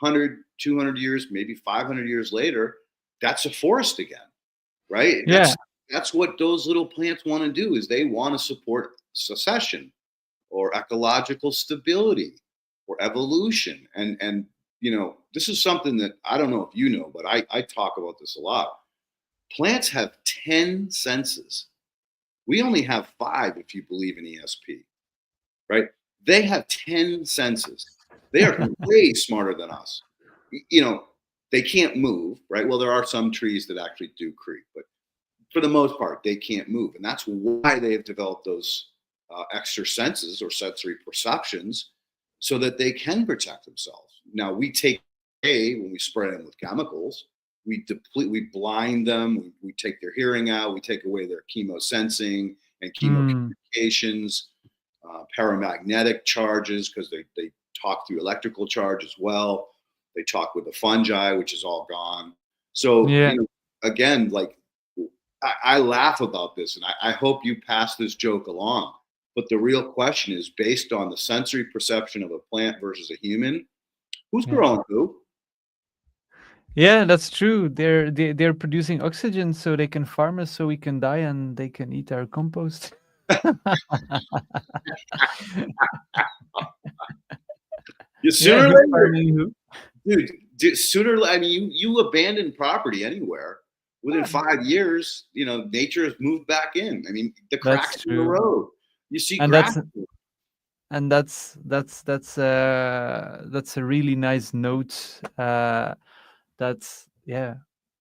100, 200 years, maybe 500 years later, that's a forest again, right? Yeah. That's what those little plants want to do, is they want to support succession or ecological stability or evolution. And this is something that I don't know if you know, but I talk about this a lot. Plants have 10 senses. We only have 5 if you believe in ESP, right? They have 10 senses. They are way smarter than us. They can't move, right? Well, there are some trees that actually do creep, but for the most part, they can't move. And that's why they have developed those extra senses or sensory perceptions, so that they can protect themselves. Now, we take away, when we spray them with chemicals, we blind them, we take their hearing out, we take away their chemosensing and chemocommunications, paramagnetic charges, because they talk through electrical charge as well. They talk with the fungi, which is all gone. So, again, like, I laugh about this, and I hope you pass this joke along. But the real question is, based on the sensory perception of a plant versus a human, who's growing who? Yeah, that's true. They're producing oxygen so they can farm us, so we can die and they can eat our compost. Sooner or later, dude, sooner. I mean, you abandon property anywhere. Within 5 years, nature has moved back in. I mean, the cracks in the road. You see, that's a really nice note.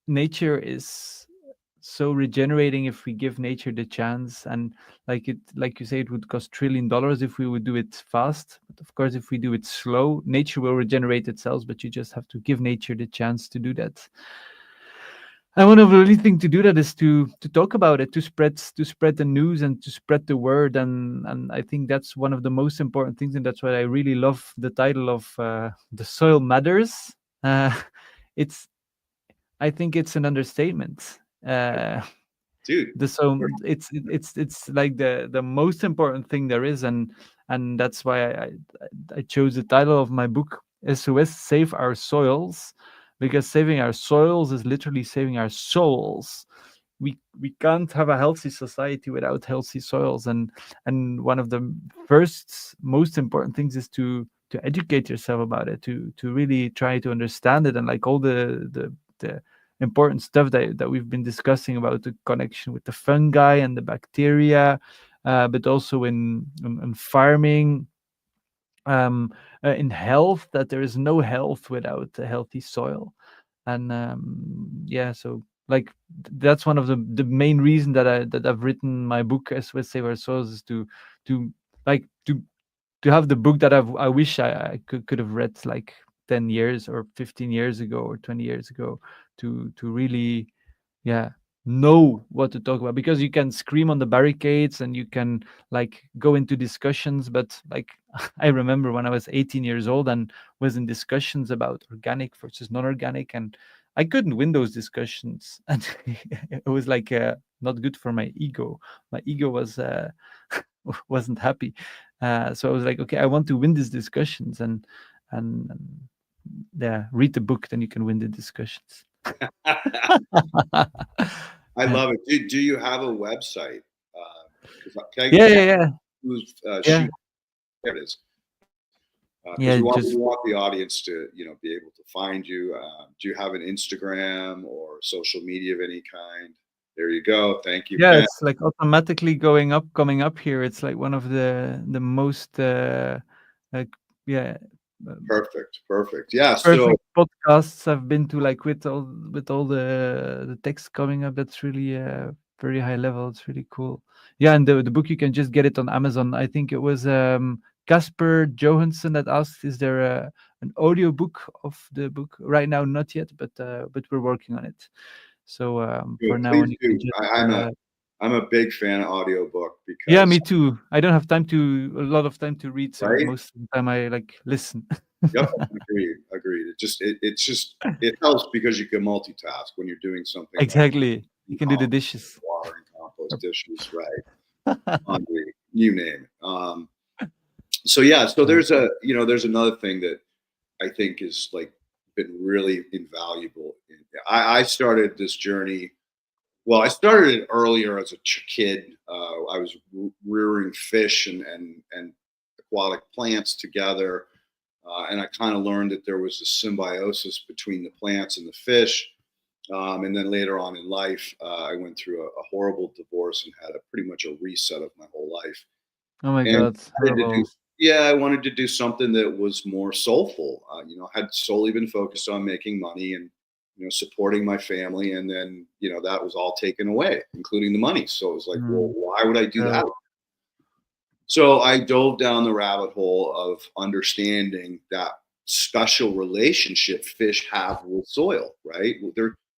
Nature is so regenerating if we give nature the chance. And like you say, it would cost $1 trillion if we would do it fast. But of course, if we do it slow, nature will regenerate itself. But you just have to give nature the chance to do that. And one of the only things to do that is to talk about it, to spread the news and to spread the word. And I think that's one of the most important things, and that's why I really love the title of The Soil Matters. I think it's an understatement. Dude, it's like the most important thing there is, and that's why I chose the title of my book, SOS Save Our Soils. Because saving our soils is literally saving our souls. We can't have a healthy society without healthy soils. And one of the first most important things is to educate yourself about it, to really try to understand it, and like all the important stuff that we've been discussing about the connection with the fungi and the bacteria, but also in farming. In health, that there is no health without a healthy soil. And so like that's one of the main reason that I've written my book SOS Save Our Soils, is to have the book that I wish I could have read like 10 years or 15 years ago or 20 years ago, to really know what to talk about. Because you can scream on the barricades and you can like go into discussions, but like I remember when I was 18 years old and was in discussions about organic versus non-organic, and I couldn't win those discussions, and it was like not good for my ego. My ego was wasn't happy, so I was like, okay, I want to win these discussions, and read the book, then you can win the discussions. I love it. Do you have a website? Yeah. There it is. We want the audience to, be able to find you. Do you have an Instagram or social media of any kind? There you go. Thank you. Yeah, it's like automatically coming up here. It's like one of the most Perfect. Yeah. Perfect podcasts I've been to, like with all the text coming up. That's really very high level. It's really cool. Yeah, and the book, you can just get it on Amazon. I think it was Casper Johansson that asked, "Is there an audio book of the book?" Right now, not yet, but we're working on it. So for now, I'm a big fan of audiobook because me too. I don't have a lot of time to read, so most of the time I like listen. Yep, agreed. it helps because you can multitask when you're doing something like Exactly. You can do the dishes. watering, compost, dishes, right? Laundry, you name it. So yeah, so there's another thing that I think is like been really invaluable. I started this journey. Well, I started it earlier as a kid. I was rearing fish and aquatic plants together, and I kind of learned that there was a symbiosis between the plants and the fish. And then later on in life, I went through a horrible divorce and had pretty much a reset of my whole life. Oh my And God. I wanted to do something that was more soulful. I had solely been focused on making money and supporting my family, and then that was all taken away, including the money. So it was like, well, why would I do that? So I dove down the rabbit hole of understanding that special relationship fish have with soil, right?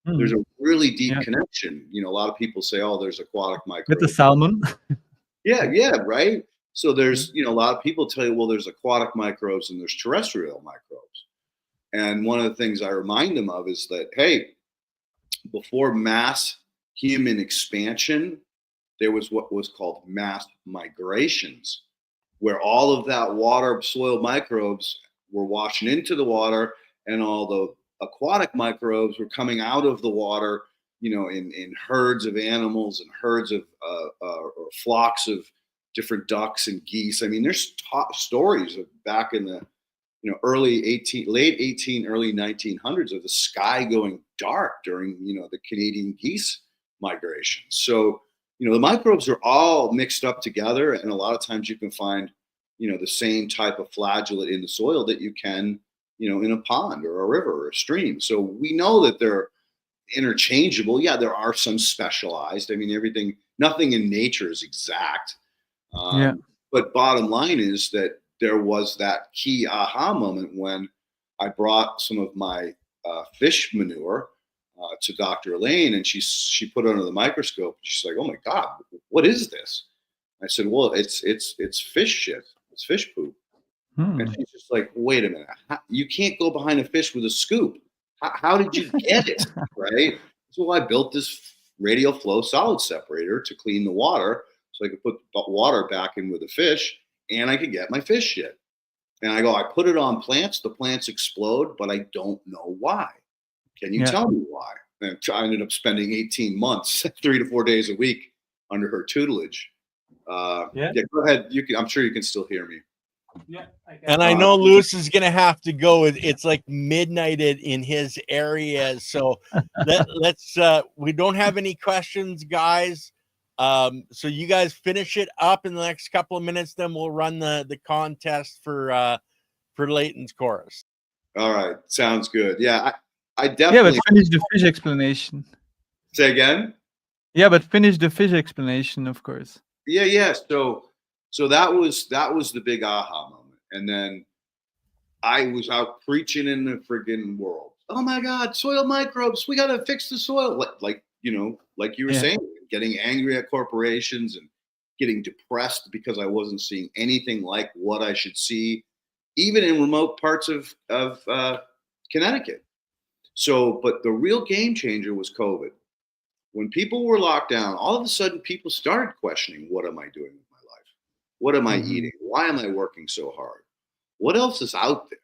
There's a really deep connection. A lot of people say, oh, there's aquatic microbes. With the salmon. Yeah, right. So there's, a lot of people tell you, well, there's aquatic microbes and there's terrestrial microbes. And one of the things I remind them of is that, hey, before mass human expansion, there was what was called mass migrations, where all of that water soil microbes were washing into the water, and all the aquatic microbes were coming out of the water, in herds of animals and herds of or flocks of different ducks and geese. I mean, there's stories of back in the late 18, early 1900s of the sky going dark during the Canadian geese migration. So the microbes are all mixed up together, and a lot of times you can find the same type of flagellate in the soil that you can in a pond or a river or a stream. So we know that they're interchangeable. Yeah, there are some specialized. I mean, nothing in nature is exact. But bottom line is that there was that key aha moment when I brought some of my fish manure to Dr. Elaine, and she put it under the microscope. She's like, "Oh my God, what is this?" I said, "Well, it's fish shit. It's fish poop." And she's just like, "Wait a minute, you can't go behind a fish with a scoop. How did you get it?" Right? So I built this radial flow solid separator to clean the water, so I could put the water back in with the fish, and I could get my fish shit. And I put it on plants, the plants explode, but I don't know why. Can you tell me why? And I ended up spending 18 months, 3 to 4 days a week under her tutelage. Go ahead. I'm sure you can still hear me. Yeah. I know Lewis is going to have to go. It's like midnight in his area. So let's, we don't have any questions, guys. So you guys finish it up in the next couple of minutes, then we'll run the contest for Leighton's chorus. All right. Sounds good. Yeah. I definitely. Yeah, but finish the fish explanation. Say again? Yeah, but finish the fish explanation, of course. Yeah. So that was the big aha moment. And then I was out preaching in the friggin' world. Oh my God, soil microbes. We got to fix the soil. Like you were saying, getting angry at corporations and getting depressed because I wasn't seeing anything like what I should see, even in remote parts of Connecticut. So, but the real game changer was COVID. When people were locked down, all of a sudden people started questioning, what am I doing with my life? What am I eating? Why am I working so hard? What else is out there?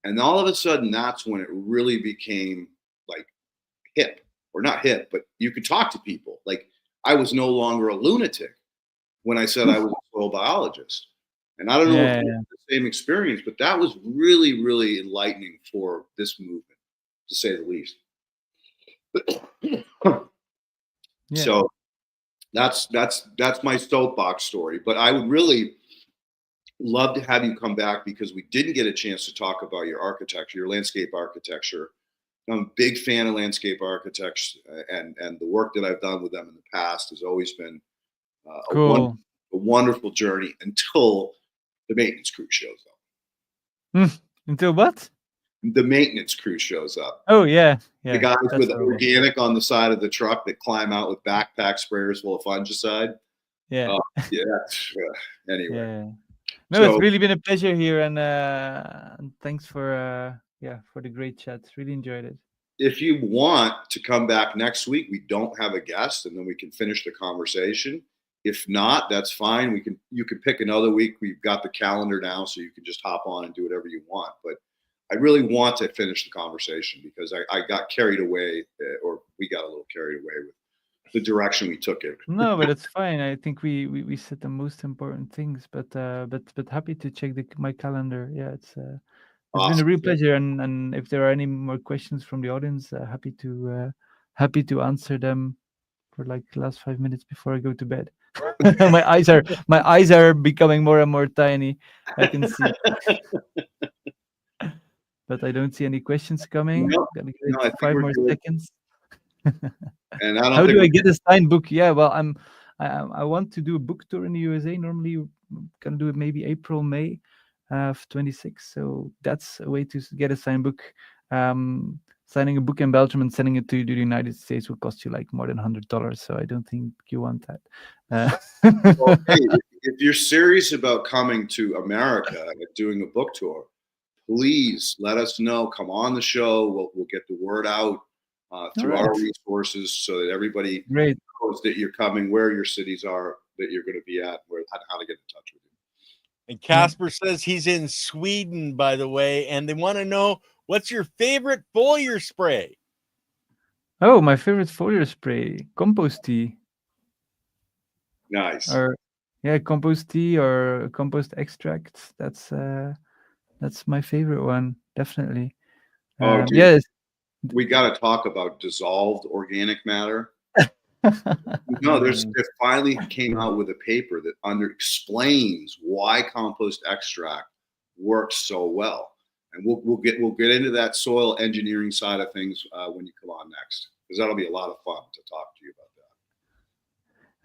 And all of a sudden, that's when it really became like hip, or not hip, but you could talk to people. Like, I was no longer a lunatic when I said I was a soil biologist. And I don't know if you had the same experience, but that was really, really enlightening for this movement, to say the least. So that's my soapbox story. But I would really love to have you come back, because we didn't get a chance to talk about your architecture, your landscape architecture. I'm a big fan of landscape architects, and the work that I've done with them in the past has always been a wonderful journey until the maintenance crew shows up. Until what? The maintenance crew shows up. Oh, yeah. The guys with organic on the side of the truck that climb out with backpack sprayers full of fungicide. Yeah. Anyway. No, it's really been a pleasure here, and thanks for for the great chat. Really enjoyed it. If you want to come back next week, we don't have a guest, and then we can finish the conversation. If not, that's fine. You can pick another week. We've got the calendar now, so you can just hop on and do whatever you want. But I really want to finish the conversation because I got carried away, or we got a little carried away with the direction we took it. No, but it's fine. I think we said the most important things, but happy to check my calendar. Yeah, it's been a real pleasure. And if there are any more questions from the audience, happy to answer them for like the last 5 minutes before I go to bed. my eyes are becoming more and more tiny. I can see. But I don't see any questions coming. No, Gotta give 5 more seconds. And I don't How do I get a signed book? Yeah, well, I want to do a book tour in the USA. Normally, you can do it maybe April, May of 26. So that's a way to get a signed book. Signing a book in Belgium and sending it to the United States will cost you like more than $100. So I don't think you want that. Well, hey, if you're serious about coming to America and doing a book tour, please let us know. Come on the show. We'll get the word out through our resources so that everybody knows that you're coming, where your cities are, that you're going to be at, how to get in touch with you. And Casper says he's in Sweden, by the way, and they want to know, what's your favorite foliar spray? Oh, my favorite foliar spray, compost tea. Nice. Or compost tea or compost extract. That's my favorite one, definitely. Yes. We got to talk about dissolved organic matter. No, they finally came out with a paper that explains why compost extract works so well, and we'll get into that soil engineering side of things when you come on next, because that'll be a lot of fun to talk to you about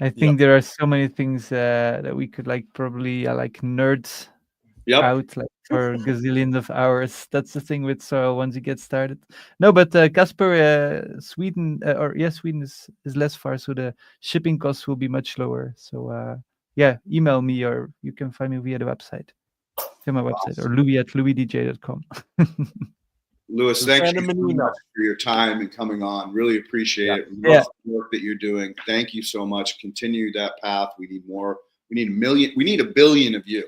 that. I think there are so many things that we could probably nerds out for gazillions of hours. That's the thing with soil once you get started. No, but Casper, Sweden Sweden is less far, so the shipping costs will be much lower. So email me, or you can find me via the website, my website, or louis@louisdj.com. Louis, thank you so much for your time and coming on. Really appreciate it. Love the work that you're doing. Thank you so much. Continue that path. We need more. We need 1 million. We need 1 billion of you.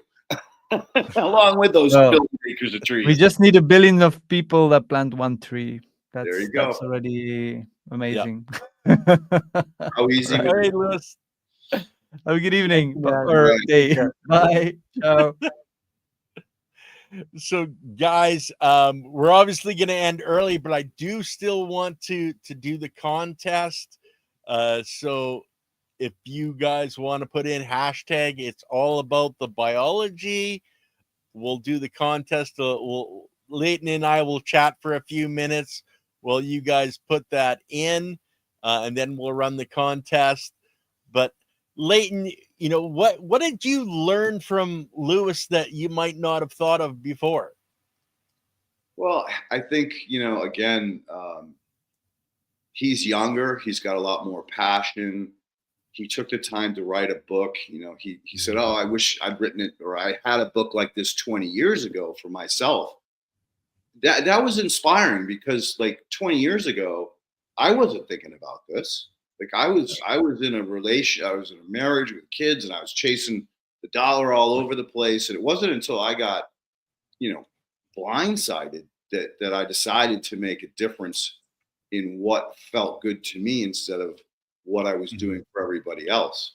Along with those billion acres of trees. We just need 1 billion of people that plant 1 tree. There you go. That's already amazing. How easy. All right, Louis. Have a good evening or day. Bye. Ciao. So, guys, we're obviously going to end early, but I do still want to do the contest. So if you guys want to put in hashtag, it's all about the biology, we'll do the contest. Leighton and I will chat for a few minutes while you guys put that in, and then we'll run the contest. But Leighton, what did you learn from Louis that you might not have thought of before? Well, I think, again, he's younger. He's got a lot more passion. He took the time to write a book. He said, "Oh, I wish I'd written it, or I had a book like this 20 years ago for myself." That was inspiring, because 20 years ago, I wasn't thinking about this. I was in a relation, I was in a marriage with kids, and I was chasing the dollar all over the place. And it wasn't until I got, blindsided that I decided to make a difference in what felt good to me instead of what I was doing for everybody else.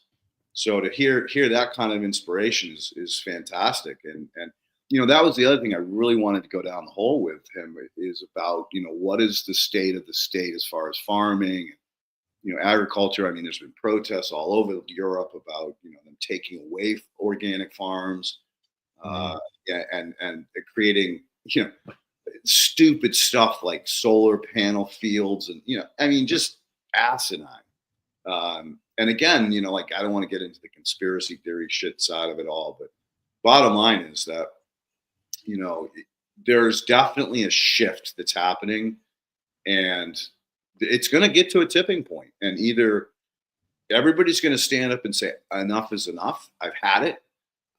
So to hear that kind of inspiration is fantastic. And that was the other thing I really wanted to go down the hole with him, is about, what is the state of the state as far as farming, agriculture. I mean, there's been protests all over Europe about, them taking away organic farms, and creating, stupid stuff like solar panel fields, and, just asinine. And again, I don't want to get into the conspiracy theory shit side of it all, but bottom line is that, there's definitely a shift that's happening, and it's going to get to a tipping point, and either everybody's going to stand up and say, enough is enough. I've had it.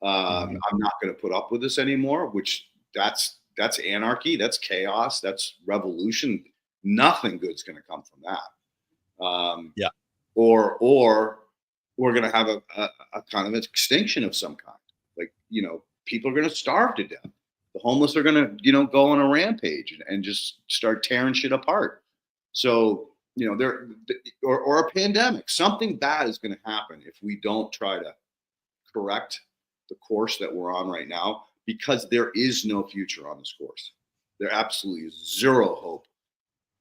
I'm not going to put up with this anymore, which that's that's anarchy, that's chaos, that's revolution. Nothing good's going to come from that. Yeah. Or we're going to have a kind of extinction of some kind. Like, people are going to starve to death. The homeless are going to, go on a rampage and just start tearing shit apart. So, or a pandemic, something bad is going to happen if we don't try to correct the course that we're on right now, because there is no future on this course. There absolutely is zero hope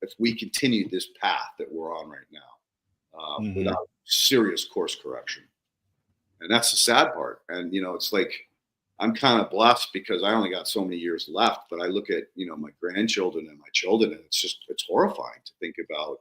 if we continue this path that we're on right now, without serious course correction. And that's the sad part. And, it's like, I'm kind of blessed because I only got so many years left, but I look at, my grandchildren and my children, and it's horrifying to think about,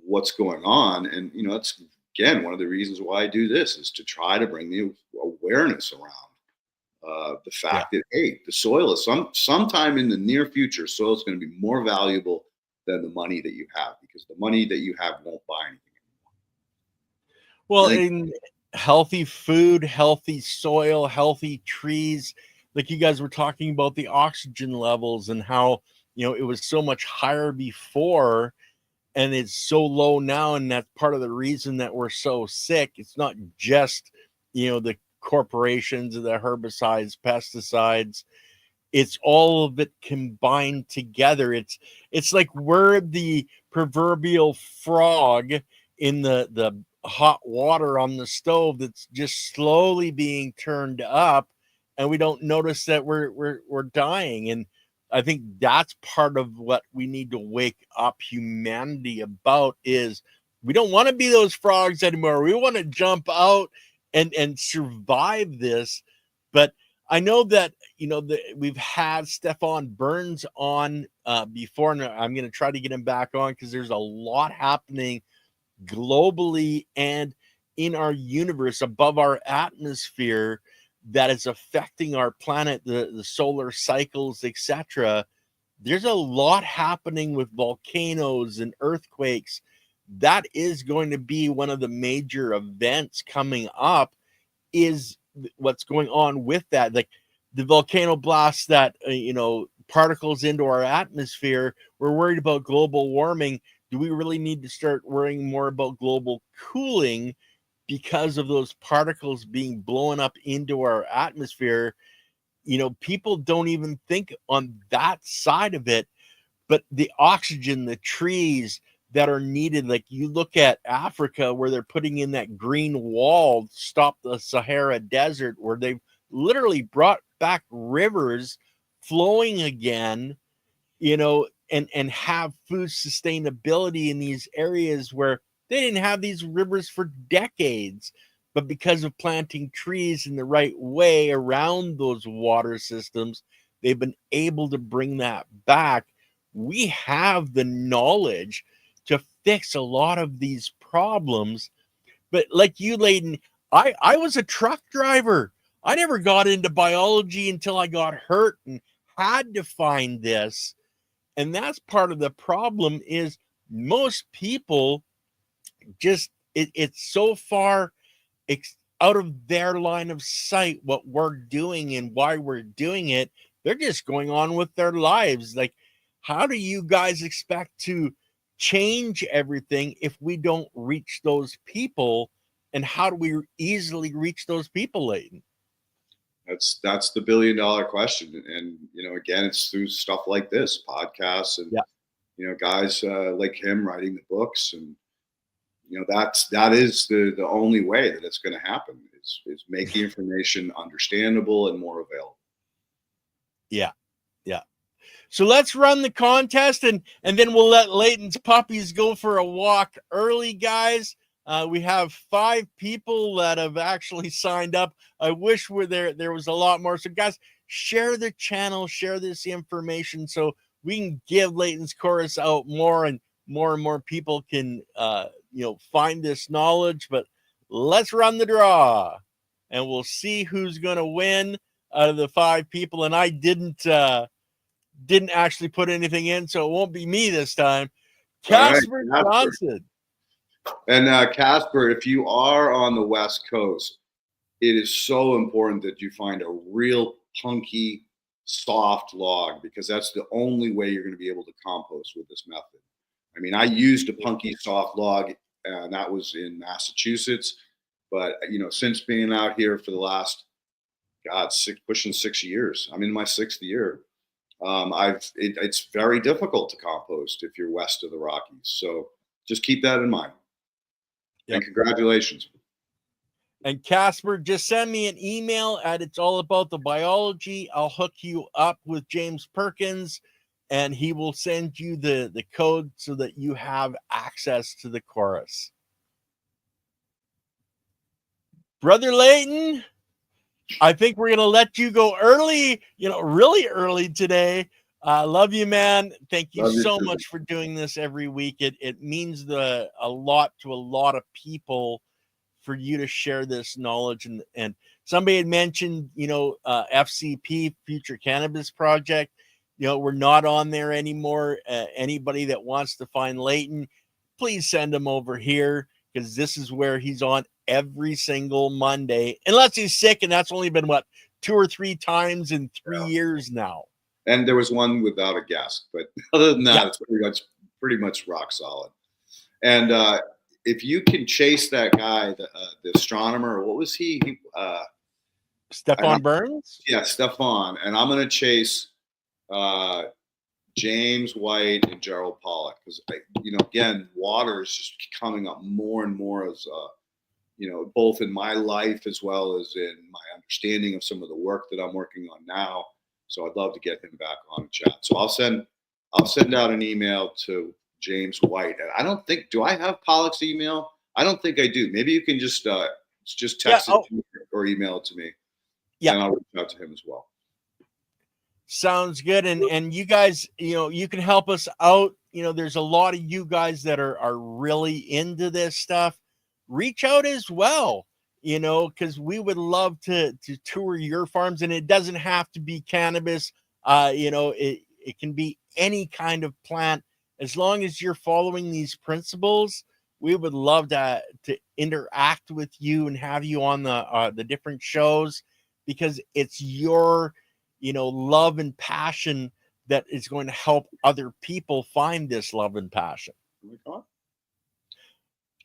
what's going on. And, it's, again, one of the reasons why I do this is to try to bring the awareness around the fact that, hey, the soil is sometime in the near future, soil is going to be more valuable than the money that you have, because the money that you have won't buy anything anymore. Well, in healthy food, healthy soil, healthy trees, like you guys were talking about the oxygen levels and how, it was so much higher before and it's so low now. And that's part of the reason that we're so sick. It's not just, the corporations, the herbicides, pesticides. It's all of it combined together. It's like we're the proverbial frog in the hot water on the stove that's just slowly being turned up, and we don't notice that we're dying. And I think that's part of what we need to wake up humanity about, is we don't want to be those frogs anymore. We want to jump out and survive this. But I know that, we've had Stefan Burns on before, and I'm going to try to get him back on because there's a lot happening globally and in our universe above our atmosphere that is affecting our planet, the solar cycles, etc. There's a lot happening with volcanoes and earthquakes. That is going to be one of the major events coming up, is what's going on with that. Like the volcano blasts that, particles into our atmosphere. We're worried about global warming. Do we really need to start worrying more about global cooling because of those particles being blown up into our atmosphere? People don't even think on that side of it, but the oxygen, the trees that are needed, like you look at Africa where they're putting in that green wall to stop the Sahara Desert, where they've literally brought back rivers flowing again, and have food sustainability in these areas where they didn't have these rivers for decades. But because of planting trees in the right way around those water systems, they've been able to bring that back. We have the knowledge to fix a lot of these problems. But like you, Leighton, I was a truck driver. I never got into biology until I got hurt and had to find this. And that's part of the problem, is most people just, it's so far out of their line of sight what we're doing and why we're doing it. They're just going on with their lives. Like, how do you guys expect to change everything if we don't reach those people? And how do we easily reach those people, Leighton? That's the $1 billion question. And, again, it's through stuff like this, podcasts, and, guys like him writing the books. And, that is the only way that it's going to happen, is making information understandable and more available. Yeah. So let's run the contest, and then we'll let Leighton's puppies go for a walk early, guys. We have 5 people that have actually signed up. I wish there was a lot more. So guys, share the channel, share this information so we can give Leighton's chorus out more, and more people can find this knowledge. But let's run the draw, and we'll see who's going to win out of the 5 people. And I didn't actually put anything in, so it won't be me this time. Casper Johnson. And Casper, if you are on the West Coast, it is so important that you find a real punky soft log, because that's the only way you're going to be able to compost with this method. I mean, I used a punky soft log, and that was in Massachusetts. But, since being out here for the last, pushing 6 years, I'm in my 6th year. It's very difficult to compost if you're west of the Rockies. So just keep that in mind. Yep. And congratulations. And Casper, just send me an email at It's All About the Biology. I'll hook you up with James Perkins, and he will send you the code so that you have access to the chorus. Brother Leighton, I think we're going to let you go early, really early today. Love you, man. Thank you so much for doing this every week. It means a lot to a lot of people for you to share this knowledge. And somebody had mentioned, FCP, Future Cannabis Project. We're not on there anymore. Anybody that wants to find Leighton, please send him over here, because this is where he's on every single Monday, unless he's sick, and that's only been 2 or 3 times in 3 years now. And there was one without a guest, but other than that, it's pretty much rock solid. And if you can chase that guy, the astronomer, what was he? Stefan Burns? Yeah, Stefan. And I'm going to chase James White and Gerald Pollack, because, again, water is just coming up more and more as, both in my life as well as in my understanding of some of the work that I'm working on now. So I'd love to get him back on the chat. So I'll send out an email to James White. And I don't think, do I have Pollack's email? I don't think I do. Maybe you can just text it to me or email it to me. Yeah. And I'll reach out to him as well. Sounds good. And you guys, you can help us out. There's a lot of you guys that are really into this stuff. Reach out as well, because we would love to tour your farms, and it doesn't have to be cannabis. It can be any kind of plant. As long as you're following these principles, we would love to interact with you and have you on the different shows, because it's your love and passion that is going to help other people find this love and passion.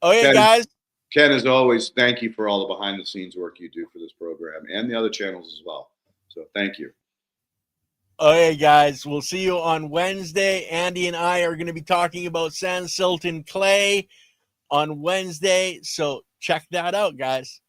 Okay, guys. Ken, as always, thank you for all the behind the scenes work you do for this program and the other channels as well. So thank you. Okay, guys, we'll see you on Wednesday. Andy and I are going to be talking about sand, silt, and clay on Wednesday. So check that out, guys.